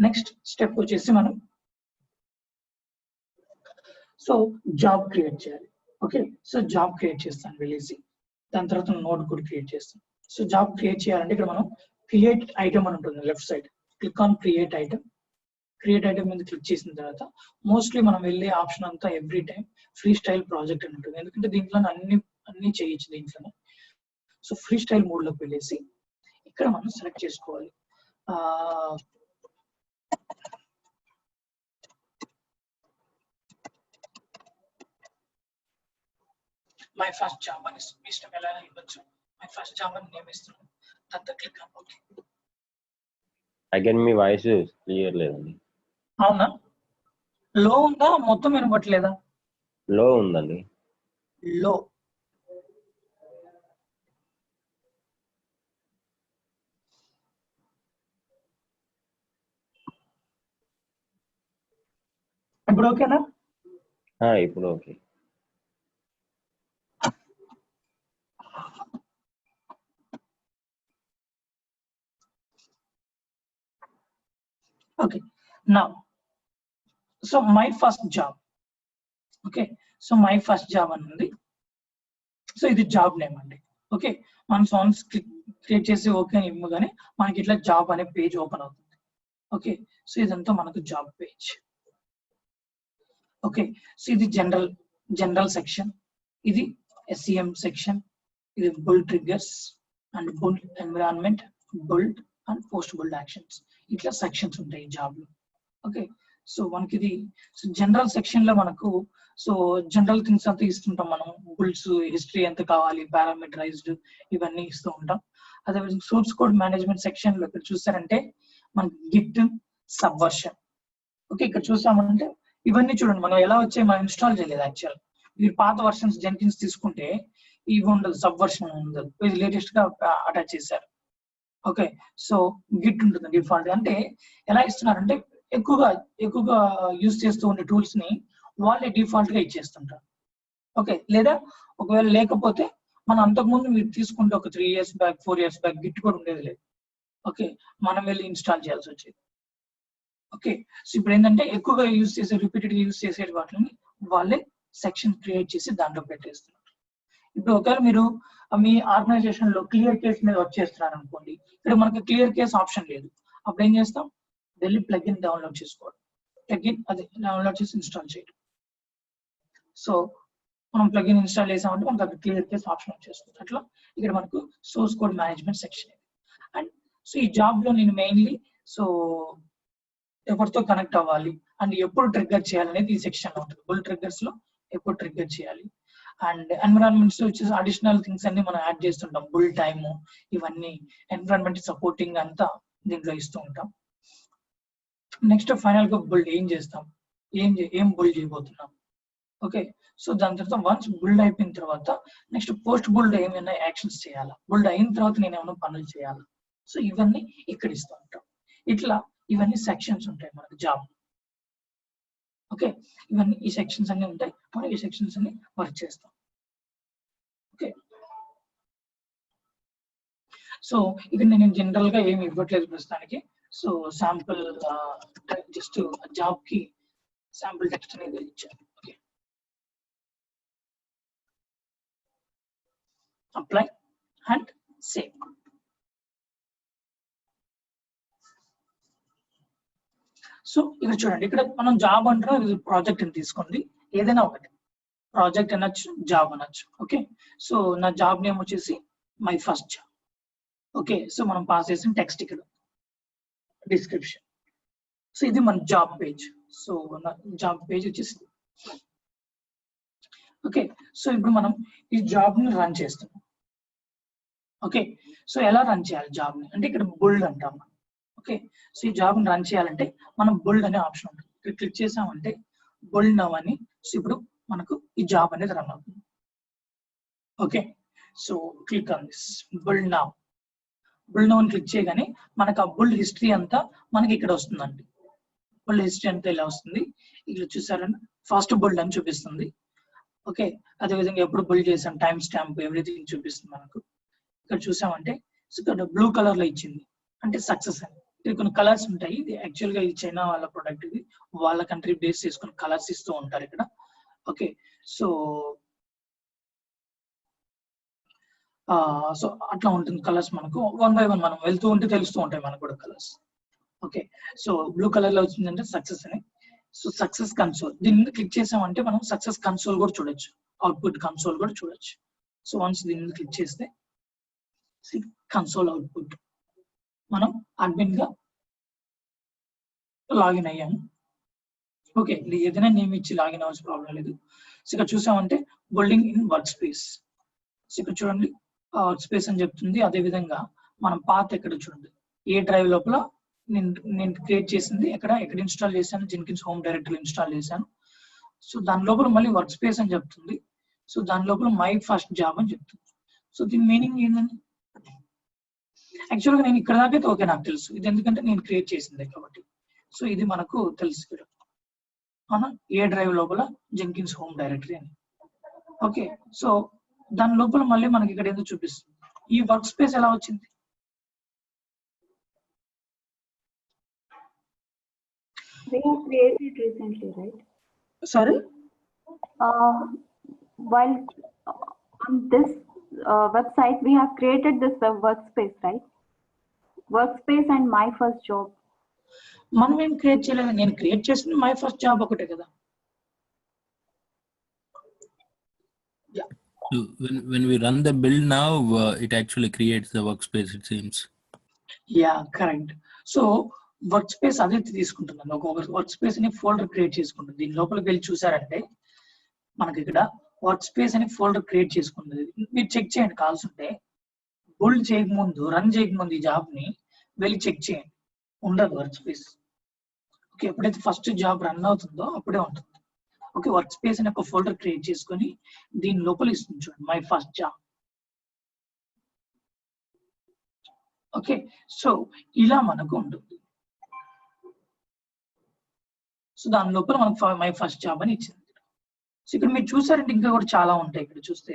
నెక్స్ట్ స్టెప్ వచ్చేసి మనం సో జాబ్ క్రియేట్ చేయాలి. ఓకే, సో జాబ్ క్రియేట్ చేస్తాను వెళ్ళేసి, దాని తర్వాత నోట్ కూడా క్రియేట్ చేస్తాం. సో జాబ్ క్రియేట్ చేయాలంటే ఇక్కడ మనం క్రియేట్ ఐటమ్ అని ఉంటుంది left side, click on create item. Create item మీద క్లిక్ చేసిన తర్వాత మోస్ట్లీ మనం వెళ్ళే ఆప్షన్ అంతా every time free style project అని ఉంటుంది, ఎందుకంటే దీంట్లో అన్ని చేయొచ్చు దీంట్లోనే. సో ఫ్రీ స్టైల్ మోడ్ లోకి వెళ్ళేసి ఇక్కడ మనం సెలెక్ట్ చేసుకోవాలి. మై ఫస్ట్ జాబ్ అని ఇష్టం ఎలా ఇవ్వచ్చు. మై ఫస్ట్ జాబ్ అని నేమ్ ఇస్తున్నాను. తర్వాత click on okay. Again me voice clear లేదండి. అవునా, లో ఉందా మొత్తం వినపట్లేదా? లో ఉందండి. లో ఇప్పుడు ఓకేనా? ఇప్పుడు okay. Okay, now so my first job. Okay, so my first job అన్నది సో ఇది జాబ్ నేమ్ అండి. ఓకే, మనం సాంగ్స్ క్రియేట్ చేసి ఓకే అని ఇవ్వగానే మనకి ఇట్లా జాబ్ అనే పేజ్ ఓపెన్ అవుతుంది. ఓకే, సో ఇదంతా మనకు జాబ్ పేజ్. ఓకే, సో ఇది జనరల్ సెక్షన్, ఇది SEM సెక్షన్, ఇది bull triggers and bull environment, build and post build actions, ఇట్లా సెక్షన్స్ ఉంటాయి జాబ్ లో. ఓకే, సో మనకి ఇది జనరల్ సెక్షన్ లో మనకు సో జనరల్ థింగ్స్ అంతా ఇస్తుంటాం మనం. బుల్స్ హిస్టరీ ఎంత కావాలి, పారామీటరైజ్డ్ ఇవన్నీ ఇస్తూ ఉంటాం. అదేవిధంగా సోర్స్ కోడ్ మేనేజ్మెంట్ సెక్షన్ లో ఇక్కడ చూసారంటే మనకి గిట్ సబ్వర్షన్. ఓకే, ఇక్కడ చూసామంటే ఇవన్నీ చూడండి మనం ఎలా వచ్చాయి, మనం ఇన్స్టాల్ చేయలేదు యాక్చువల్. మీరు పాత వర్షన్స్ జెన్కిన్స్ తీసుకుంటే ఇవి ఉండదు, సబ్వర్షన్ ఉండదు, ఇది లేటెస్ట్ గా అటాచ్ చేశారు. ఓకే, సో గిట్ ఉంటుంది డిఫాల్ట్. అంటే ఎలా ఇస్తున్నారంటే ఎక్కువగా యూజ్ చేస్తూ ఉండే టూల్స్ ని వాళ్ళే డిఫాల్ట్ గా ఇచ్చేస్తుంటారు. ఓకే, లేదా ఒకవేళ లేకపోతే మనం అంతకుముందు మీరు తీసుకుంటే ఒక 3 years back 4 years back Git కూడా ఉండేది లేదు. ఓకే, మనం వెళ్ళి ఇన్స్టాల్ చేయాల్సి వచ్చేది. ఓకే, సో ఇప్పుడు ఏంటంటే ఎక్కువగా యూజ్ చేసే రిపీటెడ్ గా యూజ్ చేసే వాటిని వాళ్ళే సెక్షన్ క్రియేట్ చేసి దాంట్లో పెట్టేస్తున్నారు. ఇప్పుడు ఒకవేళ మీరు మీ ఆర్గనైజేషన్ లో క్లియర్ కేస్ మీద వర్క్ చేస్తున్నారు అనుకోండి, ఇక్కడ మనకి క్లియర్ కేస్ ఆప్షన్ లేదు. అప్పుడు ఏం చేస్తాం, వెళ్ళి ప్లగిన్ డౌన్లోడ్ చేసుకోవడం, ప్లగిన్ అది డౌన్లోడ్ చేసి ఇన్స్టాల్ చేయడం. సో మనం ప్లగిన్ ఇన్స్టాల్ చేసామంటే మనకు అక్కడ క్లియర్ కేస్ ఆప్షన్ వచ్చేస్తుంది. అట్లా ఇక్కడ మనకు source code management section. And so ఈ జాబ్ లో నేను మెయిన్లీ సో ఎవరితో కనెక్ట్ అవ్వాలి అండ్ ఎప్పుడు ట్రిగ్గర్ చేయాలనేది ఈ సెక్షన్ లో ఉంటుంది. బుల్ ట్రిగ్గర్స్ లో ఎప్పుడు ట్రిగ్గర్ చేయాలి అండ్ ఎన్విరాన్మెంట్స్ వచ్చేసి అడిషనల్ థింగ్స్ అన్ని మనం యాడ్ చేస్తుంటాం. బుల్ టైమ్ ఇవన్నీ ఎన్విరాన్మెంట్ సపోర్టింగ్ అంతా దీంట్లో ఇస్తూ ఉంటాం. నెక్స్ట్ ఫైనల్ గా బుల్డ్ ఏం చేస్తాం, ఏం బుల్డ్ చేయబోతున్నాం. ఓకే, సో దాని తర్వాత వన్స్ బుల్డ్ అయిపోయిన తర్వాత నెక్స్ట్ పోస్ట్ బుల్డ్ ఏమైనా యాక్షన్స్ చేయాలా, బుల్డ్ అయిన తర్వాత నేను ఏమైనా పనులు చేయాలా, సో ఇవన్నీ ఇక్కడ ఇస్తూ ఉంటాం. ఇట్లా ఇవన్నీ సెక్షన్స్ ఉంటాయి మనకు జాబ్. ఓకే, ఇవన్నీ ఈ సెక్షన్స్ అన్ని ఉంటాయి, మనం ఈ సెక్షన్స్ అన్ని వర్క్ చేస్తాం. ఓకే, సో ఇక్కడ నేను జనరల్ గా ఏమి ఇవ్వట్లేదు ప్రస్తుతానికి. సో శాంపుల్ జస్ట్ జాబ్ కి శాంపుల్ టెక్స్ట్ అనేది ఇచ్చాను. Okay, apply and save. So ఇక్కడ చూడండి, ఇక్కడ మనం జాబ్ అంటున్నాం, ఇది ప్రాజెక్ట్ అని తీసుకోండి, ఏదైనా ఒకటి ప్రాజెక్ట్ అనొచ్చు, జాబ్ అనొచ్చు. ఓకే, సో నా జాబ్ నేమ్ వచ్చేసి my first job. Okay, so మనం పాస్ చేసిన టెక్స్ట్ ఇక్కడ డిస్క్రిప్షన్. సో ఇది మన జాబ్ పేజ్. సో నా జాబ్ పేజ్ వచ్చేసి ఓకే, సో ఇప్పుడు మనం ఈ జాబ్ ని రన్ చేస్తున్నాం. ఓకే, సో ఎలా రన్ చేయాలి జాబ్ ని అంటే ఇక్కడ బుల్డ్ అంటాం. ఓకే, సో ఈ జాబ్ ని రన్ చేయాలంటే మనం బుల్డ్ అనే ఆప్షన్ ఉంటుంది, ఇక్కడ క్లిక్ చేసామంటే బుల్డ్ నౌ అని. సో ఇప్పుడు మనకు ఈ జాబ్ అనేది రన్ అవుతుంది. Okay, so click on this build now. Build now అని క్లిక్ చేయగానే మనకు ఆ బుల్డ్ హిస్టరీ అంతా మనకి ఇక్కడ వస్తుందండి. బుల్డ్ హిస్టరీ అంతా ఇలా వస్తుంది. ఇక్కడ చూసారని ఫస్ట్ బుల్డ్ అని చూపిస్తుంది. ఓకే, అదేవిధంగా ఎప్పుడు బుల్డ్ చేసాం, టైం స్టాంప్, ఎవ్రీథింగ్ చూపిస్తుంది మనకు. ఇక్కడ చూసామంటే ఇక్కడ బ్లూ కలర్ లో ఇచ్చింది అంటే సక్సెస్ అని. ఇక్కడ కొన్ని కలర్స్ ఉంటాయి, ఇది యాక్చువల్ గా ఇది చైనా వాళ్ళ ప్రొడక్ట్, ఇది వాళ్ళ కంట్రీ బేస్ చేసుకుని కలర్స్ ఇస్తూ ఉంటారు ఇక్కడ. ఓకే, సో సో అట్లా ఉంటుంది కలర్స్ మనకు. 1 by 1 మనం వెళ్తూ ఉంటే తెలుస్తూ ఉంటాయి మనకు కూడా colours. Okay, so blue colour లో వచ్చిందంటే సక్సెస్ అని. సో సక్సెస్ కన్సోల్, దీని మీద క్లిక్ చేసామంటే మనం సక్సెస్ కన్సోల్ కూడా చూడొచ్చు, అవుట్పుట్ కన్సోల్ కూడా చూడొచ్చు. సో వన్స్ దీని మీద క్లిక్ చేస్తే కన్సోల్ అవుట్పుట్ మనం అడ్మిన్ గా లాగిన్ అయ్యాము. ఓకే, ఏదైనా నేమ్ ఇచ్చి లాగిన్ అవ్వాల్సిన ప్రాబ్లం లేదు. సో ఇక్కడ చూసామంటే building in work space. So ఇక్కడ చూడండి వర్క్ స్పేస్ అని చెప్తుంది. అదే విధంగా మనం పాత్ ఎక్కడ చూడండి ఏ డ్రైవ్ లోపల నేను క్రియేట్ చేసింది ఎక్కడ ఇన్స్టాల్ చేశాను, జెన్కిన్స్ హోమ్ డైరెక్టరీ ఇన్స్టాల్ చేశాను. సో దాని లోపల మళ్ళీ వర్క్ స్పేస్ అని చెప్తుంది. సో దాని లోపల మై ఫస్ట్ జాబ్ అని చెప్తుంది. సో దీని మీనింగ్ ఏంటంటే యాక్చువల్గా నేను ఇక్కడ దాకైతే ఓకే నాకు తెలుసు, ఇది ఎందుకంటే నేను క్రియేట్ చేసిందే కాబట్టి. సో ఇది మనకు తెలుసు ఇక్కడ అవునా, ఏ డ్రైవ్ లోపల జెన్కిన్స్ హోమ్ డైరెక్టరీ అని. ఓకే, సో దాని లోపల మళ్ళీ మనకి ఇక్కడ ఏదో చూపిస్తుంది. ఈ వర్క్ స్పేస్ ఎలా వచ్చింది? We have created recently, right? Sorry? While on this website, we have created this workspace, right? Workspace and my first job. మనం ఏం క్రియేట్ చేయలేదు, నేను క్రియేట్ చేసింది మై ఫస్ట్ జాబ్ ఒకటే కదా. So when we run the build now, it actually creates the workspace, it seems. Yeah correct. So work space అదే తీసుకుంటున్నాను, ఒక వర్క్ స్పేస్ అని ఫోల్డర్ క్రియేట్ చేసుకుంటుంది. దీని లోపలికి వెళ్ళి చూసారంటే మనకి ఇక్కడ వర్క్ స్పేస్ అని ఫోల్డర్ క్రియేట్ చేసుకుంటుంది. మీరు చెక్ చేయండి, కాల్స్ ఉంటే బిల్డ్ చేయకముందు రన్ చేయకముందు ఈ జాబ్ ని వెళ్ళి చెక్ చేయండి, ఉండదు వర్క్ స్పేస్. ఓకే, ఎప్పుడైతే ఫస్ట్ జాబ్ రన్ అవుతుందో అప్పుడే ఉంటుంది. ఓకే, వర్క్ స్పేస్ అని ఒక ఫోల్డర్ క్రియేట్ చేసుకొని దీని లోపల ఇస్తుంది చూడండి my first job. Okay, so ఇలా మనకు ఉంటుంది. సో దాని లోపల మనకు మై ఫస్ట్ జాబ్ అని ఇచ్చింది. సో ఇక్కడ మీరు చూసారంటే ఇంకా కూడా చాలా ఉంటాయి ఇక్కడ చూస్తే.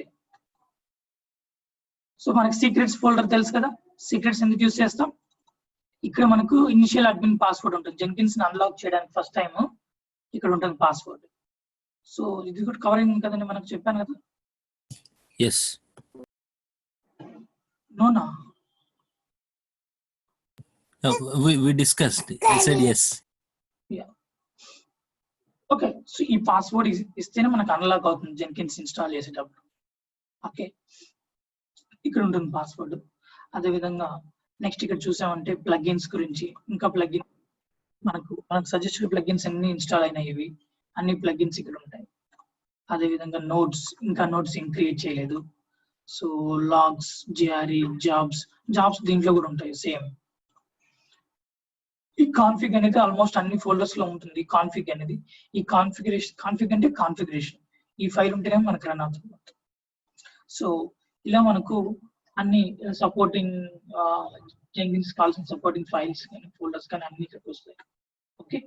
సో మనకి సీక్రెట్స్ ఫోల్డర్ తెలుసు కదా, సీక్రెట్స్ ఎందుకు యూస్ చేస్తాం? ఇక్కడ మనకు ఇనిషియల్ అడ్మిన్ పాస్వర్డ్ ఉంటుంది, జెన్కిన్స్ ని అన్లాక్ చేయడానికి ఫస్ట్ టైం ఇక్కడ ఉంటుంది పాస్వర్డ్. సో ఇది కూడా కవరింగ్ కదండి, మనకు చెప్పాను కదా. Yes. నోనా? No, we discussed. I said yes. Yeah. Okay, so ఈ పాస్వర్డ్ ఇస్తేనే మనకు అన్లాక్ అవుతుంది జెన్కిన్స్ ఇన్స్టాల్ చేసేటప్పుడు. ఓకే, ఇక్కడ ఉంటుంది పాస్వర్డ్. అదే విధంగా నెక్స్ట్ ఇక్కడ చూసామంటే ప్లగిన్స్ గురించి, ఇంకా ప్లగిన్ మనకు సజెస్టెడ్ ప్లగిన్స్ అన్ని ఇన్స్టాల్ అయినాయి, అన్ని ప్లగిన్స్ ఇక్కడ ఉంటాయి. అదే విధంగా నోట్స్, ఇంకా నోట్స్ ఏం క్రియేట్ చేయలేదు. సో లాగ్స్, జిఆర్ఈ, జాబ్స్ దీంట్లో కూడా ఉంటాయి సేమ్. ఈ కాన్ఫిగ్ అనేది ఆల్మోస్ట్ అన్ని ఫోల్డర్స్ లో ఉంటుంది. కాన్ఫిగ్ అనేది ఈ కాన్ఫిగ్ అంటే కాన్ఫిగరేషన్, ఈ ఫైల్ ఉంటేనే మనకు రన్ అవుతుంది. సో ఇలా మనకు అన్ని సపోర్టింగ్ జెన్కిన్స్ కావాల్సిన సపోర్టింగ్ ఫైల్స్ కానీ ఫోల్డర్స్ కానీ అన్ని ఇక్కడికి వస్తాయి. ఓకే,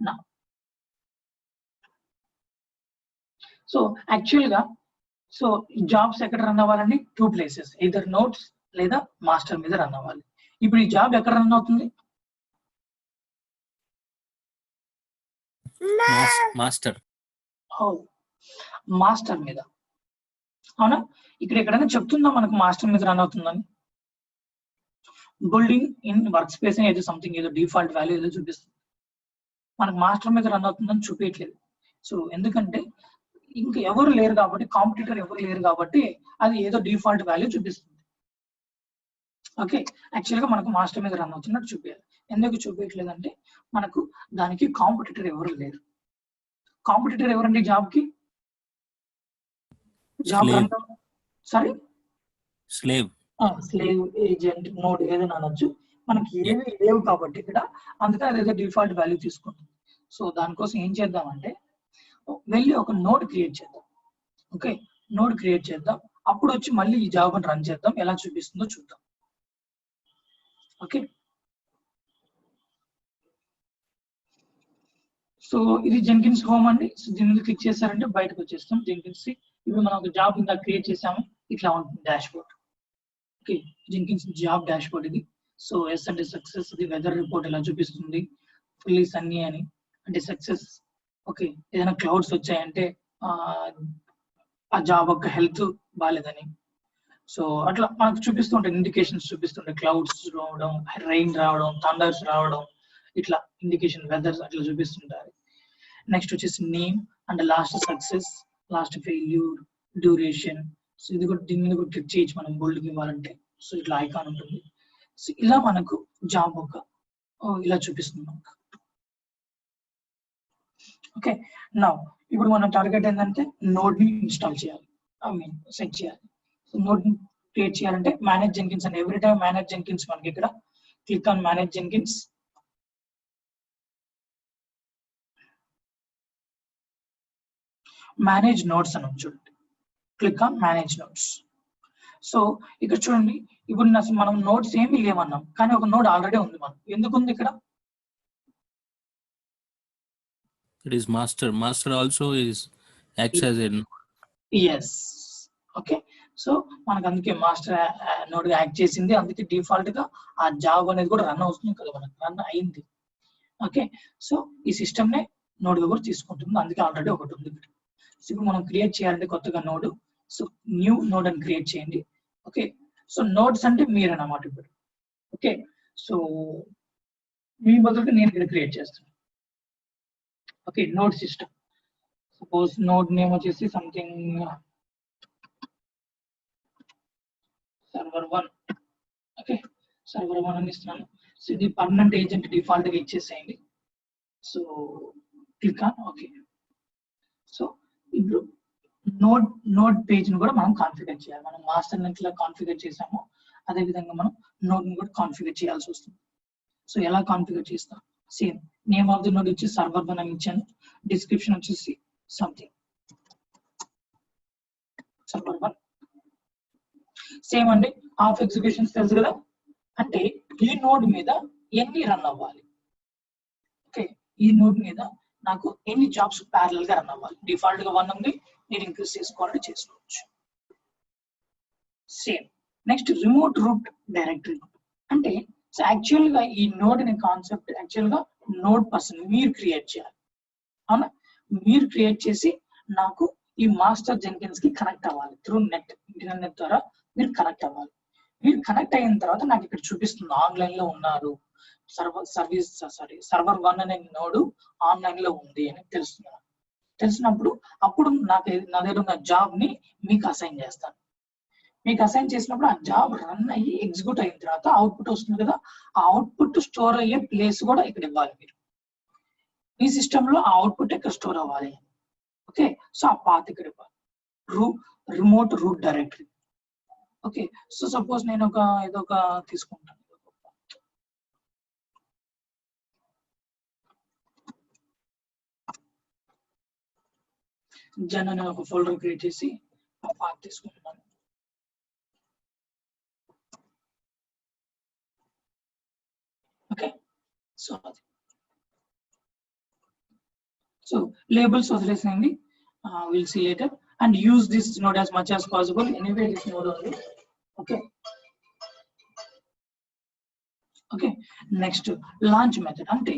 నా సో యాక్చువల్ గా సో జాబ్స్ ఎక్కడ రన్ అవ్వాలండి? 2 places, either నోట్స్ లేదా మాస్టర్ మీద రన్ అవ్వాలి. ఇప్పుడు ఈ జాబ్ ఎక్కడ రన్ అవుతుంది? Master. మాస్టర్ మీద, అవునా? ఇక్కడ ఎక్కడైనా చెప్తుందా మనకు మాస్టర్ మీద రన్ అవుతుందని? బిల్డింగ్ ఇన్ వర్క్ స్పేస్ అని ఏదో సంథింగ్ ఏదో డిఫాల్ట్ వాల్యూ ఏదో చూపిస్తుంది, మనకు మాస్టర్ మీద రన్ అవుతుందని చూపించట్లేదు. సో ఎందుకంటే ఇంకా ఎవరు లేరు కాబట్టి, కాంపిటీటర్ ఎవరు లేరు కాబట్టి అది ఏదో డిఫాల్ట్ వాల్యూ చూపిస్తుంది. ఓకే, యాక్చువల్ గా మనకు మాస్టర్ మీద రన్ అవుతున్నట్టు చూపించాలి. ఎందుకు చూపించట్లేదు అంటే మనకు దానికి కాంపిటీటర్ ఎవరు లేరు. కాంపిటీటర్ ఎవరండి జాబ్ కి? Job run sorry Slave. Slave, agent, node ఏదైనా అనొచ్చు. మనకి ఏమి లేవు కాబట్టి ఇక్కడ, అందుకని అదేదో డిఫాల్ట్ వాల్యూ తీసుకుంటుంది. సో దానికోసం ఏం చేద్దామంటే వెళ్ళి ఒక నోడ్ క్రియేట్ చేద్దాం. ఓకే, నోడ్ క్రియేట్ చేద్దాం, అప్పుడు వచ్చి మళ్ళీ ఈ జాబ్ అని రన్ చేద్దాం, ఎలా చూపిస్తుందో చూద్దాం. ఓకే, సో ఇది జెన్కిన్స్ హోమ్ అండి. సో దీని మీద క్లిక్ చేశారంటే బయటకు వచ్చేస్తాం జెన్కిన్స్. ఇప్పుడు మనం ఒక జాబ్ ఇంకా క్రియేట్ చేసాము, ఇట్లా ఉంటుంది dash board. Okay, Jenkins job dash board ఇది. సో ఎస్ అంటే సక్సెస్, ఇది వెదర్ రిపోర్ట్ ఎలా చూపిస్తుంది, ఫుల్లీ సన్నీ అని అంటే సక్సెస్. ఓకే, ఏదైనా క్లౌడ్స్ వచ్చాయంటే ఆ జాబ్ యొక్క హెల్త్ బాగాలేదని. సో అట్లా మనకు చూపిస్తుంటాయి, ఇండికేషన్స్ చూపిస్తుంటాయి, క్లౌడ్స్ రావడం, రైన్ రావడం, థండర్స్ రావడం, ఇట్లా ఇండికేషన్ వెదర్స్ అట్లా చూపిస్తుంటారు. నెక్స్ట్ వచ్చేసి name and last success, last failure, duration. So ఇది కూడా దీని మీద కూడా క్లిక్ చేయొచ్చు మనం బోల్డ్కి ఇవ్వాలంటే. సో ఇట్లా ఐకాన్ ఉంటుంది. సో ఇలా మనకు జాబ్ ఒక ఇలా చూపిస్తుంది మనకు. ఓకే, నౌ ఇప్పుడు మన టార్గెట్ ఏంటంటే నోడ్ ని ఇన్స్టాల్ చేయాలి, ఐ మీన్ సెట్ చేయాలి. సో నోడ్ ని క్రియేట్ చేయాలంటే మేనేజ్ జెన్కిన్స్ అని ఎవ్రీ టైం మేనేజ్ జెన్కిన్స్ మనకి ఇక్కడ click on manage Jenkins. Manage notes అని చూడండి, click on manage notes. So ఇక్కడ చూడండి, ఇప్పుడు మనం నోట్స్ ఏమీ లేవన్నాం, కానీ ఒక నోడ్ ఆల్రెడీ ఉంది. మనం ఎందుకు ఉంది ఇక్కడ? It is master. Master also acts as a node. Yes, okay. So మనకు అందుకే మాస్టర్ నోడ్ గా యాక్ట్ చేసింది, అందుకే డిఫాల్ట్ గా ఆ జాబ్ అనేది కూడా రన్ అవుతుంది కదా, మనకు రన్ అయింది. ఓకే, సో ఈ సిస్టమ్ నే నోడ్ గా కూడా తీసుకుంటుంది, అందుకే ఆల్రెడీ ఒకటి ఉంది. సో ఇప్పుడు మనం క్రియేట్ చేయాలంటే కొత్తగా నోడ్, సో న్యూ నోడ్ అని క్రియేట్ చేయండి. ఓకే, సో నోడ్స్ అంటే మీరు అన్నమాట ఇప్పుడు. ఓకే, సో మీ బదులుగా నేను ఇక్కడ క్రియేట్ చేస్తాను. Okay, node system. Suppose node name వచ్చేసి సంథింగ్ సర్వర్ 1. ఓకే, సర్వర్ 1 అని ఇస్తున్నాను. సో ఇది పర్మనెంట్ ఏజెంట్ డిఫాల్ట్ గా ఇచ్చేసేయండి. So click on okay. So ఇప్పుడు నోడ్ పేజ్ ని కూడా మనం కాన్ఫిగర్ చేయాలి. మనం మాస్టర్ నెట్ లా కాన్ఫిగర్ చేసాము, అదే విధంగా మనం నోడ్ ని కూడా కాన్ఫిగర్ చేయాల్సి వస్తుంది. సో ఎలా కాన్ఫిగర్ చేస్తాం? Same name of the node వచ్చి సర్వర్ 1 అని ఇచ్చాను, డిస్క్రిప్షన్ వచ్చేసి సంథింగ్ సర్వర్ 1. సేమ్ అండి, ఆఫ్ ఎగ్జిక్యూషన్స్ తెలుసు కదా, అంటే ఈ నోడ్ మీద ఎన్ని రన్ అవ్వాలి. ఓకే, ఈ నోడ్ మీద నాకు ఎన్ని జాబ్స్ ప్యారలల్ గా రన్ అవ్వాలి. డిఫాల్ట్ గా 1 ఉంది, మీరు ఇంక్రీజ్ చేసుకోవాలంటే చేసుకోవచ్చు. Same next remote root directory అంటే యాక్చువల్ గా ఈ నోడ్ అనే కాన్సెప్ట్ యాక్చువల్ గా నోడ్ పర్సన్ మీరు క్రియేట్ చేయాలి. అవునా, మీరు క్రియేట్ చేసి నాకు ఈ మాస్టర్ జెన్కిన్స్ కి కనెక్ట్ అవ్వాలి. త్రూ నెట్, ఇంటర్నెట్ ద్వారా మీరు కనెక్ట్ అవ్వాలి. మీరు కనెక్ట్ అయిన తర్వాత నాకు ఇక్కడ చూపిస్తుంది ఆన్లైన్ లో ఉన్నారు, సర్వర్ 1 అనే నోడ్ ఆన్లైన్ లో ఉంది అని తెలుస్తుంది. తెలిసినప్పుడు అప్పుడు నా దగ్గర ఉన్న జాబ్ ని మీకు అసైన్ చేస్తాను. మీకు అసైన్ చేసినప్పుడు ఆ జాబ్ రన్ అయ్యి ఎగ్జిక్యూట్ అయిన తర్వాత అవుట్పుట్ వస్తుంది కదా, ఆ అవుట్పుట్ స్టోర్ అయ్యే ప్లేస్ కూడా ఇక్కడ ఇవ్వాలి. మీరు ఈ సిస్టమ్ లో ఆ అవుట్పుట్ ఎక్కడ స్టోర్ అవ్వాలి. ఓకే, సో ఆ పాత్ ఇక్కడ ఇవ్వాలి. Remote root directory. Okay, so suppose నేను ఏదో ఒక తీసుకుంటాను, జన్ అనే ఒక ఫోల్డర్ క్రియేట్ చేసి ఆ పాత్ తీసుకుంటున్నాను. ఓకే, సో అది సో లేబుల్స్ వదిలేసేయండి, will see later and use this node as much as possible. Anyway this node only. Okay okay next launch method అంటే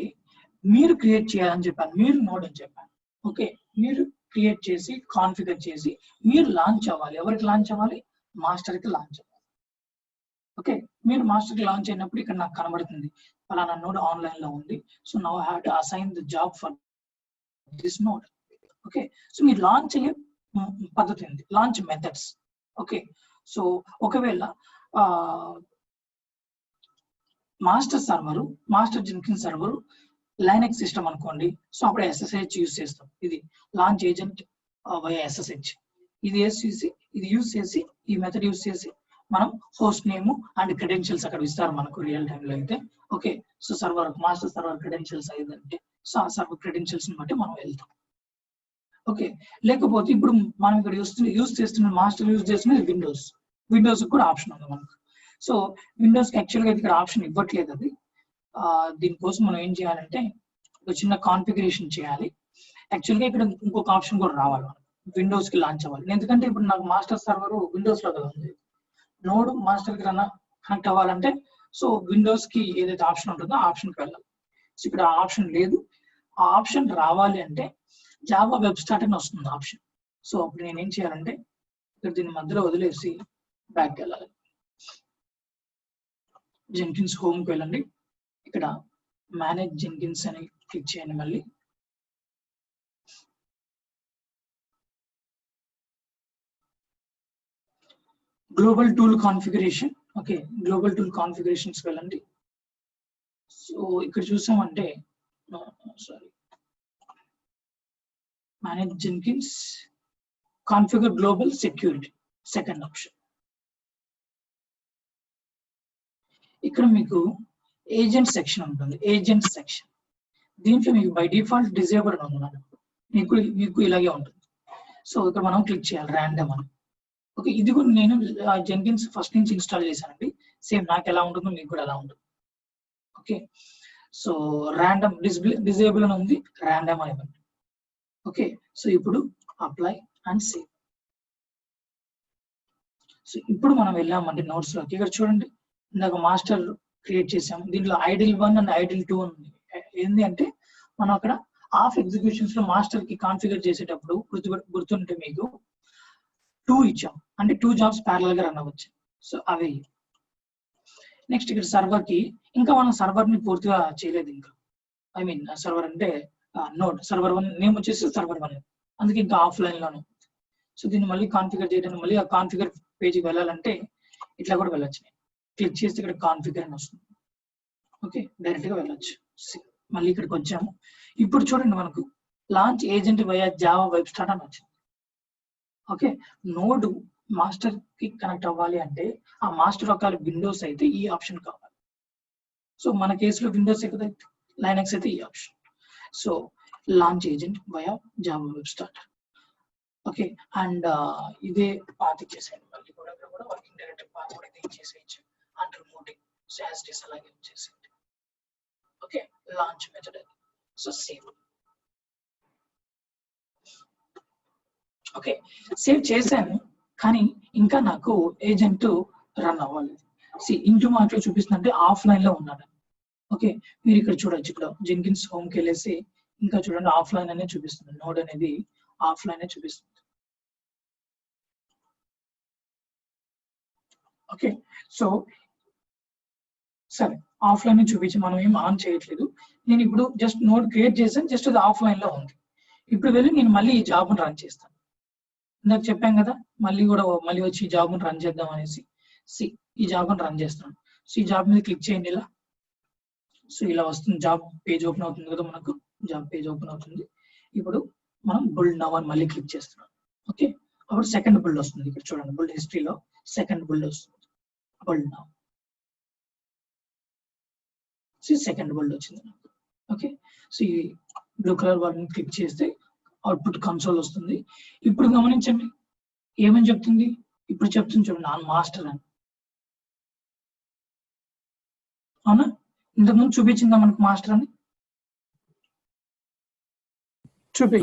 మీరు క్రియేట్ చేయాలని చెప్పాను, మీరు నోడ్ అని చెప్పాను. ఓకే, మీరు క్రియేట్ చేసి కాన్ఫిగర్ చేసి మీరు లాంచ్ అవ్వాలి. ఎవరికి లాంచ్ అవ్వాలి? మాస్టర్ కి లాంచ్ అవ్వాలి. ఓకే, మీరు మాస్టర్ కి లాంచ్ అయినప్పుడు ఇక్కడ నాకు కనబడుతుంది ఫలానా నోడ్ ఆన్లైన్ లో ఉంది. So now I have to assign the job for this node. Okay, so మీరు లాంచ్ అయ్యే పద్ధతి ఉంది, లాంచ్ మెథడ్స్. ఓకే, సో ఒకవేళ master Jenkins server Linux system అనుకోండి, సో అప్పుడు SSH యూజ్ చేస్తాం. ఇది లాంచ్ ఏజెంట్ వై SSH. ఇది యూజ్ చేసి ఈ మెథడ్ యూజ్ చేసి మనం హోస్ట్ నేమ్ అండ్ క్రెడెన్షియల్స్ అక్కడ ఇస్తారు మనకు రియల్ టైమ్ లో అయితే. Okay, so master server credentials అయిందంటే సో ఆ సర్వర్ క్రెడెన్షియల్స్ బట్టి మనం వెళ్తాం. ఓకే, లేకపోతే ఇప్పుడు మనం ఇక్కడ యూజ్ చేస్తున్న మాస్టర్ యూజ్ చేస్తున్నది విండోస్ కూడా ఆప్షన్ ఉంది మనకు. సో విండోస్ కి యాక్చువల్ గా ఇక్కడ ఆప్షన్ ఇవ్వట్లేదు. అది దీనికోసం మనం ఏం చేయాలంటే ఒక చిన్న కాన్ఫిగరేషన్ చేయాలి. యాక్చువల్ గా ఇక్కడ ఇంకొక ఆప్షన్ కూడా రావాలి, విండోస్ కి లాంచ్ అవ్వాలి. ఎందుకంటే ఇప్పుడు నాకు మాస్టర్ సర్వర్ విండోస్ లో కదా ఉంది, నోడ్ మాస్టర్ కి కనెక్ట్ అవ్వాలంటే సో విండోస్ కి ఏదైతే ఆప్షన్ ఉంటుందో ఆ ఆప్షన్ కి వెళ్ళాలి. సో ఇక్కడ ఆ ఆప్షన్ లేదు. ఆ ఆప్షన్ రావాలి అంటే జావా వెబ్ స్టార్ట్ అని వస్తుంది ఆప్షన్. సో అప్పుడు నేను ఏం చేయాలంటే ఇక్కడ దీని మధ్యలో వదిలేసి బ్యాక్ వెళ్ళాలి. జెన్కిన్స్ హోమ్ కి వెళ్ళండి, ఇక్కడ మేనేజ్ జెన్కిన్స్ అని క్లిక్ చేయండి. మళ్ళీ global tool configuration. Okay, global tool configurations వెళ్ళండి. సో ఇక్కడ చూసామంటే sorry manage Jenkins, configure global security second option. ఇక్కడ మీకు ఏజెంట్ సెక్షన్ ఉంటుంది. ఏజెంట్ సెక్షన్ దీంట్లో మీకు బై డిఫాల్ట్ డిజేబుల్ ఉంది, మీకు ఇలాగే ఉంటుంది. సో ఇక్కడ మనం క్లిక్ చేయాలి ర్యాండమ్ అని. ఓకే, ఇది కూడా నేను జెన్కిన్స్ ఫస్ట్ నుంచి ఇన్స్టాల్ చేశానండి. సేమ్ నాకు ఎలా ఉంటుందో మీకు కూడా ఎలా ఉంటుంది. ఓకే, సో ర్యాండమ్ డిజేబుల్ అని ఉంది, ర్యాండమ్ అని ఉంది. ఓకే, సో ఇప్పుడు అప్లై అండ్ సేవ్. సో ఇప్పుడు మనం వెళ్ళామంటే నోట్స్ లోకి. ఇక్కడ చూడండి, ఇందాక మాస్టర్ క్రియేట్ చేసాము. దీంట్లో ఐడిల్ 1 అండ్ ఐడిల్ 2 ఉంది. ఏంటి అంటే మనం అక్కడ ఆఫ్ ఎగ్జిక్యూషన్స్ లో మాస్టర్ కి కాన్ఫిగర్ చేసేటప్పుడు గుర్తుంటే మీకు 2 ఇచ్చాం, అంటే 2 జాబ్స్ ప్యారలల్ గా రన్ అవ్వచ్చు. సో అవి నెక్స్ట్ ఇక్కడ సర్వర్ కి ఇంకా మనం సర్వర్ ని పూర్తిగా చేయలేదు ఇంకా. ఐ మీన్ సర్వర్ అంటే నోడ్ సర్వర్ 1 నేమ్ వచ్చేసి సర్వర్ 1, అందుకే ఇంకా ఆఫ్లైన్ లోనే. సో దీన్ని మళ్ళీ కాన్ఫిగర్ చేయడానికి మళ్ళీ ఆ కాన్ఫిగర్ పేజీకి వెళ్ళాలంటే ఇట్లా కూడా వెళ్ళొచ్చు. క్లిక్ చేస్తే ఇక్కడ కాన్ఫిగర్ అని వస్తుంది. ఓకే, డైరెక్ట్ గా వెళ్ళొచ్చు. మళ్ళీ ఇక్కడికి వచ్చాము. ఇప్పుడు చూడండి, మనకు launch agent via Java web start అని వచ్చింది. ఓకే, నోడ్ మాస్టర్ కి కనెక్ట్ అవ్వాలి అంటే ఆ మాస్టర్ ఒకవేళ విండోస్ అయితే ఈ ఆప్షన్ కావాలి. సో మన కేసులో విండోస్ కదా, లైనక్స్ అయితే ఈ option. So launch agent via Java web start. Okay, and ఇదే పాత్ ఇచ్చేసేయండి. మళ్ళీ కూడా వర్కింగ్ డైరెక్టరీ పాత్ కూడా ఇది ఇచ్చేసేయచ్చు. And remoting so as it is అలాగే వచ్చేసేయండి. ఓకే, లాంచ్ మెథడ్ అది. So save. ఓకే, సేవ్ చేశాను, కానీ ఇంకా నాకు ఏజెంట్ రన్ అవ్వాలి. ఇంటూ మార్క్ లో చూపిస్తుందంటే ఆఫ్లైన్ లో ఉన్నాడు. ఓకే, మీరు ఇక్కడ చూడొచ్చు. ఇక్కడ జెన్కిన్స్ హోమ్ కి వెళ్ళేసి ఇంకా చూడండి ఆఫ్లైన్ అనే చూపిస్తుంది. నోడ్ అనేది ఆఫ్లైన్ చూపిస్తుంది. ఓకే, సో సరే ఆఫ్లైన్ చూపించి మనం ఏం ఆన్ చేయట్లేదు. నేను ఇప్పుడు జస్ట్ నోడ్ క్రియేట్ చేశాను, జస్ట్ అది ఆఫ్లైన్ లో ఉంది. ఇప్పుడు వెళ్ళి నేను మళ్ళీ ఈ జాబ్ రన్ చేస్తాను. ఇందాక చెప్పాను కదా, మళ్ళీ వచ్చి ఈ జాబ్ రన్ చేద్దాం అనేసి. ఈ జాబ్ రన్ చేస్తాను. సో ఈ జాబ్ మీద క్లిక్ చేయండి ఇలా. సో ఇలా వస్తుంది, జాబ్ పేజ్ ఓపెన్ అవుతుంది కదా, మనకు జాబ్ పేజ్ ఓపెన్ అవుతుంది. ఇప్పుడు మనం బుల్డ్ నవ్ అని మళ్ళీ క్లిక్ చేస్తున్నాం. ఓకే, అప్పుడు సెకండ్ బుల్డ్ వస్తుంది. ఇక్కడ చూడండి, బుల్డ్ హిస్టరీలో సెకండ్ బుల్డ్ వస్తుంది. బుల్డ్ నవ్ సెకండ్ బుల్డ్ వచ్చింది. ఓకే, సో ఈ బ్లూ కలర్ వాటిని క్లిక్ చేస్తే అవుట్పుట్ కన్సోల్ వస్తుంది. ఇప్పుడు గమనించండి ఏమని చెప్తుంది. ఇప్పుడు చెప్తుంది చూడండి, నాన్ మాస్టర్ అని. అవునా, ఇంతకుముందు చూపించిందా మనకు మాస్టర్ అని? చూపి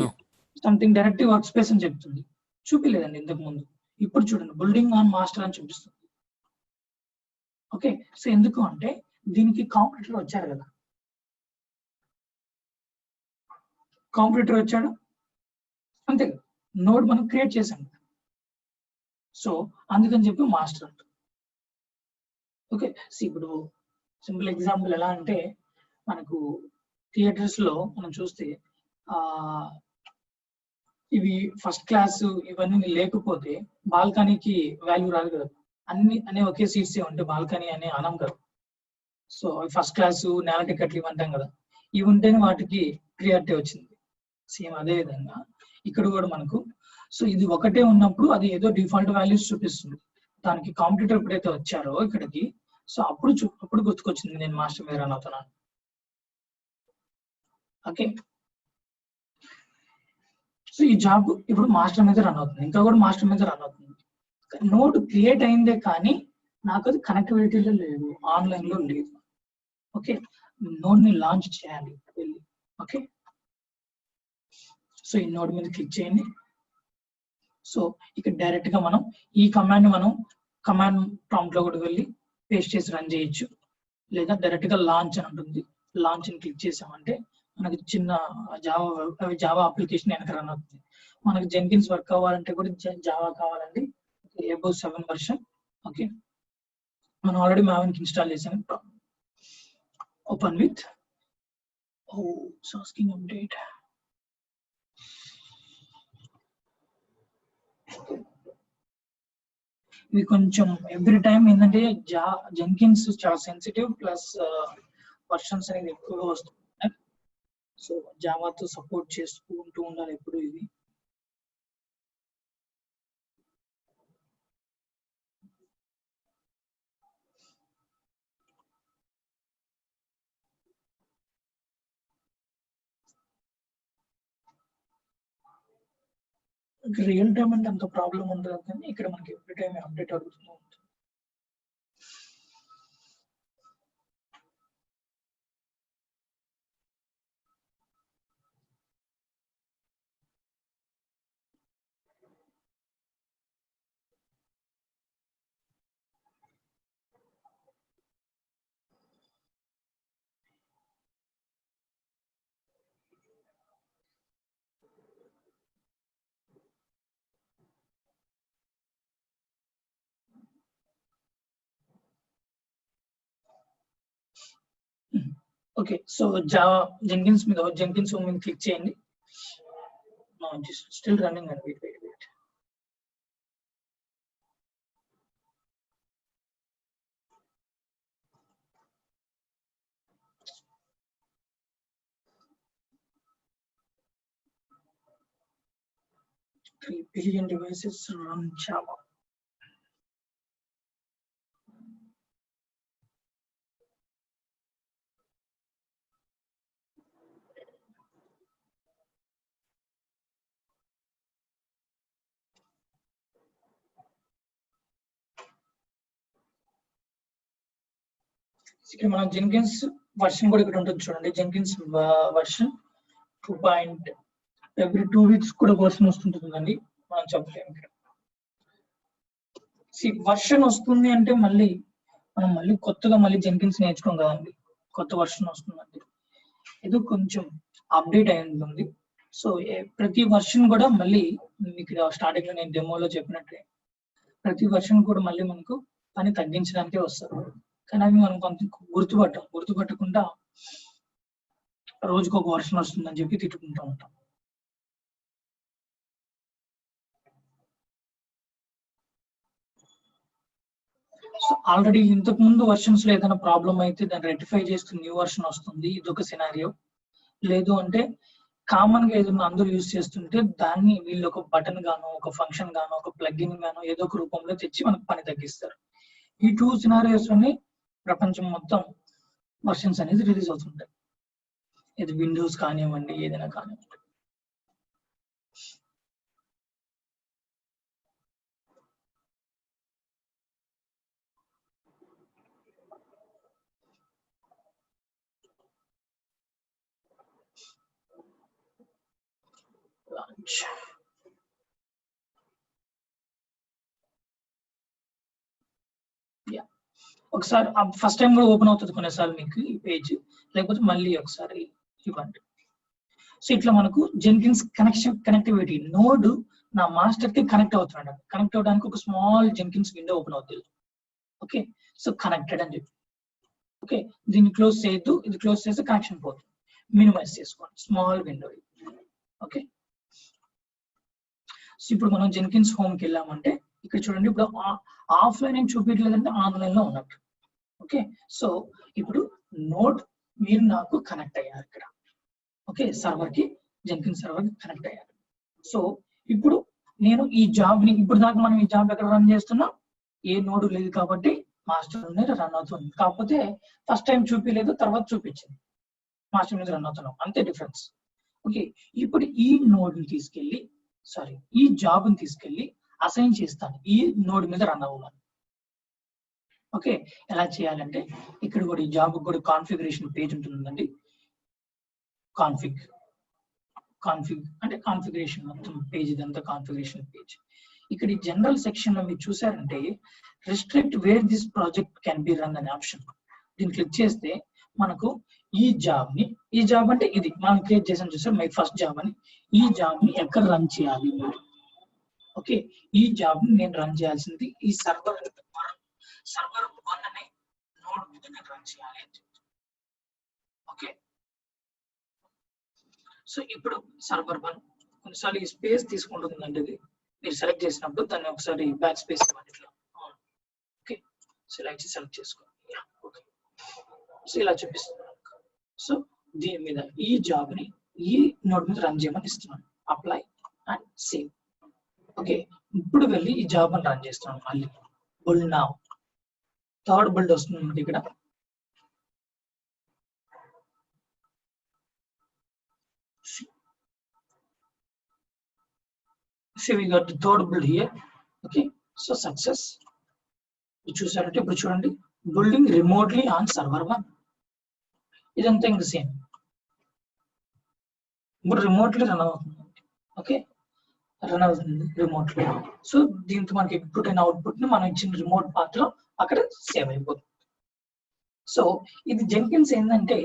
సంథింగ్ డైరెక్ట్ వర్క్ స్పేస్ అని చెప్తుంది. చూపిలేదండి ఇంతకు ముందు. ఇప్పుడు చూడండి, బిల్డింగ్ ఆన్ మాస్టర్ అని చూపిస్తుంది. ఓకే, సో ఎందుకు అంటే దీనికి కాంపిటీటర్ వచ్చారు కదా, కాంపిటీటర్ వచ్చాడు అంతే. నోడ్ మనం క్రియేట్ చేసాం, సో అందుకని చెప్పి మాస్టర్ అంట. ఓకే, ఇప్పుడు సింపుల్ ఎగ్జాంపుల్ ఎలా అంటే మనకు థియేటర్స్ లో మనం చూస్తే ఇవి ఫస్ట్ క్లాస్ ఇవన్నీ లేకపోతే బాల్కనీకి వాల్యూ రాదు కదా. అన్ని ఒకే సీట్స్ ఉంటే బాల్కనీ అనే అనం కదా. సో ఫస్ట్ క్లాస్ నేల టికెట్లు ఇవంటాం కదా, ఇవి ఉంటేనే వాటికి ప్రియారిటీ వచ్చింది. సేమ్ అదే విధంగా ఇక్కడ కూడా మనకు సో ఇది ఒకటే ఉన్నప్పుడు అది ఏదో డిఫాల్ట్ వాల్యూస్ చూపిస్తుంది. దానికి కాంపిటీటర్ ఎప్పుడైతే వచ్చారో ఇక్కడికి, సో అప్పుడు గుర్తుకొచ్చింది నేను మాస్టర్ మీద రన్ అవుతున్నాను. ఓకే, సో ఈ జాబ్ ఇప్పుడు మాస్టర్ మీద రన్ అవుతుంది, ఇంకా కూడా మాస్టర్ మీద రన్ అవుతుంది. నోడ్ క్రియేట్ అయిందే కానీ నాకు అది కనెక్టివిటీలో లేదు, ఆన్లైన్ లో లేదు. ఓకే, నోడ్ ని లాంచ్ చేయాలి వెళ్ళి. ఓకే, సో ఈ నోడ్ మీద క్లిక్ చేయండి. సో ఇక్కడ డైరెక్ట్ గా మనం ఈ కమాండ్ మనం కమాండ్ ప్రాంప్ట్ లో కూడా వెళ్ళి పేస్ట్ చేసి రన్ చేయొచ్చు, లేదా డైరెక్ట్ గా లాంచ్ అని ఉంటుంది. లాంచ్ అని క్లిక్ చేసామంటే మనకి చిన్న జావా అప్లికేషన్ వెనక రన్ అవుతుంది. మనకి జెన్కిన్స్ వర్క్ అవ్వాలంటే కూడా జావా కావాలండి, above 7 వర్షన్. ఓకే, మనం ఆల్రెడీ మావెన్కి ఇన్స్టాల్ చేసాము. ఓపెన్ విత్ సాస్కింగ్ అప్డేట్. ఇది కొంచెం ఎవ్రీ టైం ఏంటంటే జెన్కిన్స్ చాలా సెన్సిటివ్, ప్లస్ వర్షన్స్ అనేది ఎక్కువగా వస్తున్నాయి. సో జావాతో సపోర్ట్ చేసుకుంటూ ఉండాలి ఎప్పుడు ఇది. రియల్ టైమ్ అంటే అంత ప్రాబ్లం ఉండదు కానీ ఇక్కడ మనకి ఎవ్రీ టైం అప్డేట్ అవుతూ ఉంటుంది. ఓకే, సో జావా జెంకిన్స్ మీద క్లిక్ చేయండి. స్టిల్ రన్నింగ్ అండి. Wait. $3 billion devices run Java. ఇక్కడ మనం జెంకిన్స్ వర్షన్ కూడా ఇక్కడ ఉంటుంది చూడండి. Jenkins version 2. ఎవ్రీ 2 weeks కూడా వర్షన్ వస్తుంటుందండి. మనం చెప్పలేము ఇక్కడ. వర్షన్ వస్తుంది అంటే మనం కొత్తగా జెంకిన్స్ నేర్చుకోం కదండి. కొత్త వర్షన్ వస్తుందండి, ఏదో కొంచెం అప్డేట్ అయి ఉంటుంది. సో ప్రతి వర్షన్ కూడా ఇక్కడ స్టార్టింగ్ లో నేను డెమోలో చెప్పినట్టే ప్రతి వర్షన్ కూడా మనకు పని తగ్గించడానికే వస్తారు. కానీ అవి మనం కొంత గుర్తుపట్టకుండా రోజుకు ఒక వర్షన్ వస్తుందని చెప్పి తిట్టుకుంటూ ఉంటాం. సో ఆల్రెడీ ఇంతకు ముందు వర్షన్స్ లో ఏదైనా ప్రాబ్లం అయితే దాన్ని రెక్టిఫై చేస్తూ న్యూ వర్షన్ వస్తుంది. ఇదొక సినారియో. లేదు అంటే కామన్ గా ఏదైనా అందరూ యూజ్ చేస్తుంటే దాన్ని వీళ్ళు ఒక బటన్ గాను, ఒక ఫంక్షన్ గాను, ఒక ప్లగ్ఇన్ గాను ఏదో ఒక రూపంలో తెచ్చి మనకు పని తగ్గిస్తారు. ఈ 2 సినారియోస్ లోనే ప్రపంచం మొత్తం వర్షన్స్ అనేది రిలీజ్ అవుతుంటాయి. ఇది విండోస్ కానివ్వండి, ఏదైనా కానివ్వండి. లాంచ్ ఒకసారి ఫస్ట్ టైం కూడా ఓపెన్ అవుతుంది కొన్నిసార్లు మీకు ఈ పేజ్, లేకపోతే మళ్ళీ ఒకసారి ఇవ్వండి. సో ఇట్లా మనకు జెంకిన్స్ కనెక్టివిటీ నోడ్ నా మాస్టర్ కి కనెక్ట్ అవుతున్నాడు. కనెక్ట్ అవడానికి ఒక స్మాల్ జెంకిన్స్ విండో ఓపెన్ అవుతుంది. ఓకే, సో కనెక్టెడ్ అని చెప్పి. ఓకే, దీన్ని క్లోజ్ చేయొద్దు. ఇది క్లోజ్ చేస్తే కనెక్షన్ పోతుంది. మినిమైజ్ చేసుకోండి, స్మాల్ విండో. ఓకే, సో ఇప్పుడు మనం జెంకిన్స్ హోమ్ కి వెళ్ళామంటే ఇక్కడ చూడండి, ఇప్పుడు ఆఫ్లైన్ ఏం చూపించలేదంటే ఆన్లైన్ లో ఉన్నట్టు. ఓకే, సో ఇప్పుడు నోడ్ మీరు నాకు కనెక్ట్ అయ్యారు ఇక్కడ. ఓకే, సర్వర్ కి జెంకిన్స్ సర్వర్ కి కనెక్ట్ అయ్యారు. సో ఇప్పుడు నేను ఈ జాబ్ ని ఇప్పుడు దాకా మనం ఈ జాబ్ ఎక్కడ రన్ చేస్తున్నాం, ఏ నోడ్ లేదు కాబట్టి మాస్టర్ మీద రన్ అవుతుంది. కాకపోతే ఫస్ట్ టైం చూపించలేదు, తర్వాత చూపించింది. మాస్టర్ మీద రన్ అవుతున్నాం, అంతే డిఫరెన్స్. ఓకే, ఇప్పుడు ఈ నోడ్ ని తీసుకెళ్లి ఈ జాబ్ ని తీసుకెళ్లి అసైన్ చేస్తాను ఈ నోడ్ మీద రన్ అవ్వమని. ఓకే, ఎలా చేయాలంటే ఇక్కడ కూడా ఈ జాబ్ కూడా కాన్ఫిగరేషన్ పేజ్ ఉంటుందండి. కాన్ఫిగ్ అంటే కాన్ఫిగరేషన్ మొత్తం పేజ్, ఇదంతా కాన్ఫిగరేషన్ పేజ్. ఇక్కడ ఈ జనరల్ సెక్షన్ లో మీరు చూసారంటే restrict where this project can be run అనే ఆప్షన్. దీన్ని క్లిక్ చేస్తే మనకు ఈ జాబ్ అంటే ఇది మనం క్రియేట్ చేసాం చూసారు, మై ఫస్ట్ జాబ్ అని. ఈ జాబ్ ని ఎక్కడ రన్ చేయాలి మీరు? ఓకే, ఈ జాబ్ ని నేను రన్ చేయాల్సింది ఈ సర్వర్ 1 అనే నోడ్ మీద నేను రన్ చేయాలి. ఓకే, సో ఇప్పుడు సర్వర్ 1 కొన్నిసార్లు ఈ స్పేస్ తీసుకుంటుందండి. ఇది మీరు సెలెక్ట్ చేసినప్పుడు దాన్ని ఒకసారి బ్యాక్ స్పేస్ ఇవ్వండి ఇట్లా. ఓకే, సో ఇలా సెలెక్ట్ చేసుకోండి. ఓకే, సో ఇలా చూపిస్తుంది. సో దీని మీద ఈ జాబ్ ని ఈ నోడ్ మీద రన్ చేయమని ఇస్తున్నాను. Apply and save. ఓకే, ఇప్పుడు వెళ్ళి ఈ జాబ్ అని రన్ చేస్తున్నాను. మళ్ళీ బుల్డ్ నౌ థర్డ్ బుల్డ్ వస్తుంది ఇక్కడ. See, we got the third build here. Okay, so success. చూసారంటే ఇప్పుడు చూడండి, బిల్డింగ్ రిమోట్లీ ఆన్ సర్వర్ 1. ఇదంతా ఇంకా సేమ్. ఇప్పుడు రిమోట్లీ రన్ అవుతుంది. ఓకే, రన్ అవుతుంది రిమోట్లీ. సో దీంతో మనకి ఇన్పుట్ అండ్ అవుట్పుట్ ని మనం ఇచ్చిన రిమోట్ పాత్ లో అక్కడ సేవ్ అయిపోతుంది. సో ఇది జెన్కిన్స్ ఏంటంటే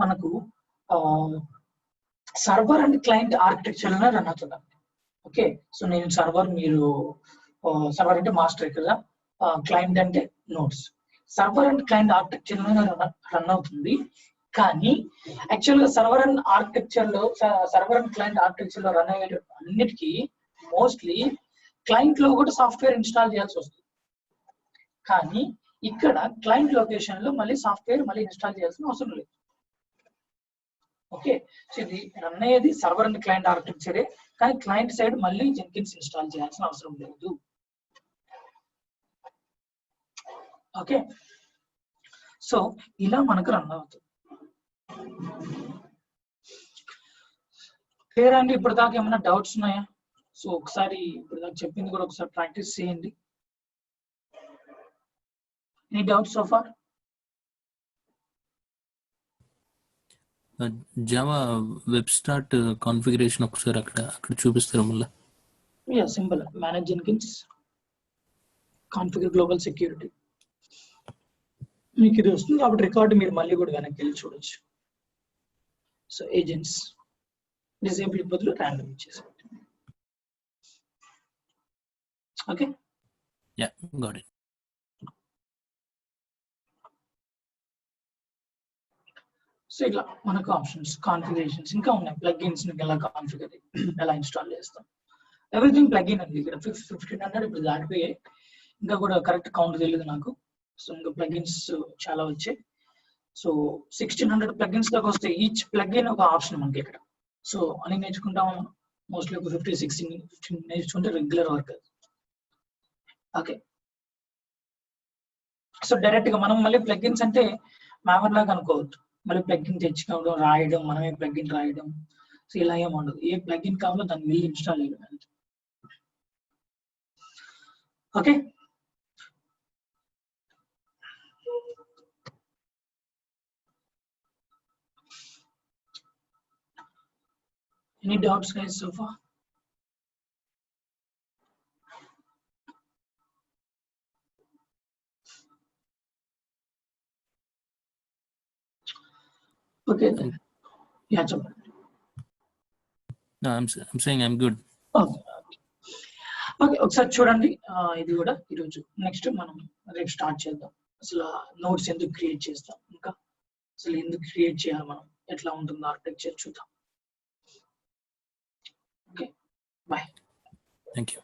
మనకు సర్వర్ అండ్ క్లయింట్ ఆర్కిటెక్చర్ లోనే రన్ అవుతుంది. ఓకే, సో నేను సర్వర్, మీరు సర్వర్ అంటే మాస్టర్ కదా, క్లయింట్ అంటే notes. Server and client architecture లోనే రన్ అవుతుంది. కానీ యాక్చువల్ గా సర్వర్ అండ్ క్లయింట్ ఆర్కిటెక్చర్ లో రన్ అయ్యే అన్నిటికీ మోస్ట్లీ క్లయింట్ లో కూడా సాఫ్ట్వేర్ ఇన్స్టాల్ చేయాల్సి వస్తుంది. కానీ ఇక్కడ క్లయింట్ లొకేషన్ లో మళ్ళీ సాఫ్ట్వేర్ మళ్ళీ ఇన్స్టాల్ చేయాల్సిన అవసరం లేదు. ఓకే, సో ఇది రన్ అయ్యేది సర్వర్ అండ్ క్లయింట్ ఆర్కిటెక్చరే, కానీ క్లయింట్ సైడ్ మళ్ళీ జెన్కిన్స్ ఇన్స్టాల్ చేయాల్సిన అవసరం లేదు. ఓకే, సో ఇలా మనకు రన్ అవుతుంది. క్లియర్ అండి? ఇప్పుడు దాకా ఏమైనా డౌట్స్ ఉన్నాయా? సో ఒకసారి ఇప్పుడు దాకా చెప్పింది కూడా ఒకసారి ప్రాక్టీస్ చేయండి. Any doubts so far? Java web start configuration ఒకసారి అక్కడ చూపిస్తారా మళ్ళీ? Yeah, simple. Manage Jenkins, configure global security. మీకు ఇది వస్తుంది కాబట్టి రికార్డు మీరు మళ్ళీ కూడా వెనక్కి వెళ్ళి చూడొచ్చు. సో ఏజెంట్స్ డిసేబుల్ బదులు ర్యాండమ్ ఇచ్చేసి. Okay, yeah, got it. So ఇట్లా మనకు ఆప్షన్స్, కాన్ఫిగరేషన్స్ ఇంకా ఉన్నాయి. ప్లగ్ఇన్స్ ఎలా కాన్ఫిగర్, ఎలా ఇన్స్టాల్ చేస్తాం, ఎవ్రీథింగ్ ప్లగ్ఇన్ అండి. ఇక్కడ 1500 ఇప్పుడు దాటిపోయాయి. ఇంకా కూడా కరెక్ట్ కౌంట్ తెలియదు నాకు. సో ఇంకా ప్లగ్ఇన్స్ చాలా వచ్చాయి. సో 1600 ప్లగ్ఇన్స్ దాకా వస్తాయి. ఈచ్ ప్లగ్ఇన్ ఒక ఆప్షన్ మనకి ఇక్కడ. సో అని నేర్చుకుంటాము మోస్ట్లీ ఒక 15 నేర్చుకుంటే regular work. Okay, so direct గా మనం మళ్ళీ ప్లగ్ఇన్స్ అంటే మ్యామర్ లాగా అనుకోవద్దు. మళ్ళీ ప్లగ్ఇన్ తెచ్చుకోవడం, రాయడం, మనమే ప్లగ్ఇన్ రాయడం. సో ఇలా ఏమి ఉండదు. ఏ ప్లగ్ఇన్ కావాలో దాన్ని వెళ్ళి ఇన్స్టాల్ చేయడం. Okay, any doubts guys so far? Okay then. Yeah, చెప్పండి. No, I'm saying I'm good. Okay, ఒకసారి చూడండి. ఇది కూడా ఈరోజు నెక్స్ట్ మనం రేపు స్టార్ట్ చేద్దాం. అసలు నోట్స్ ఎందుకు క్రియేట్ చేస్తాం, ఇంకా అసలు ఎందుకు క్రియేట్ చేయాలి, మనం ఎట్లా ఉంటుందో ఆర్కిటెక్చర్ చూద్దాం. Okay, bye. Thank you.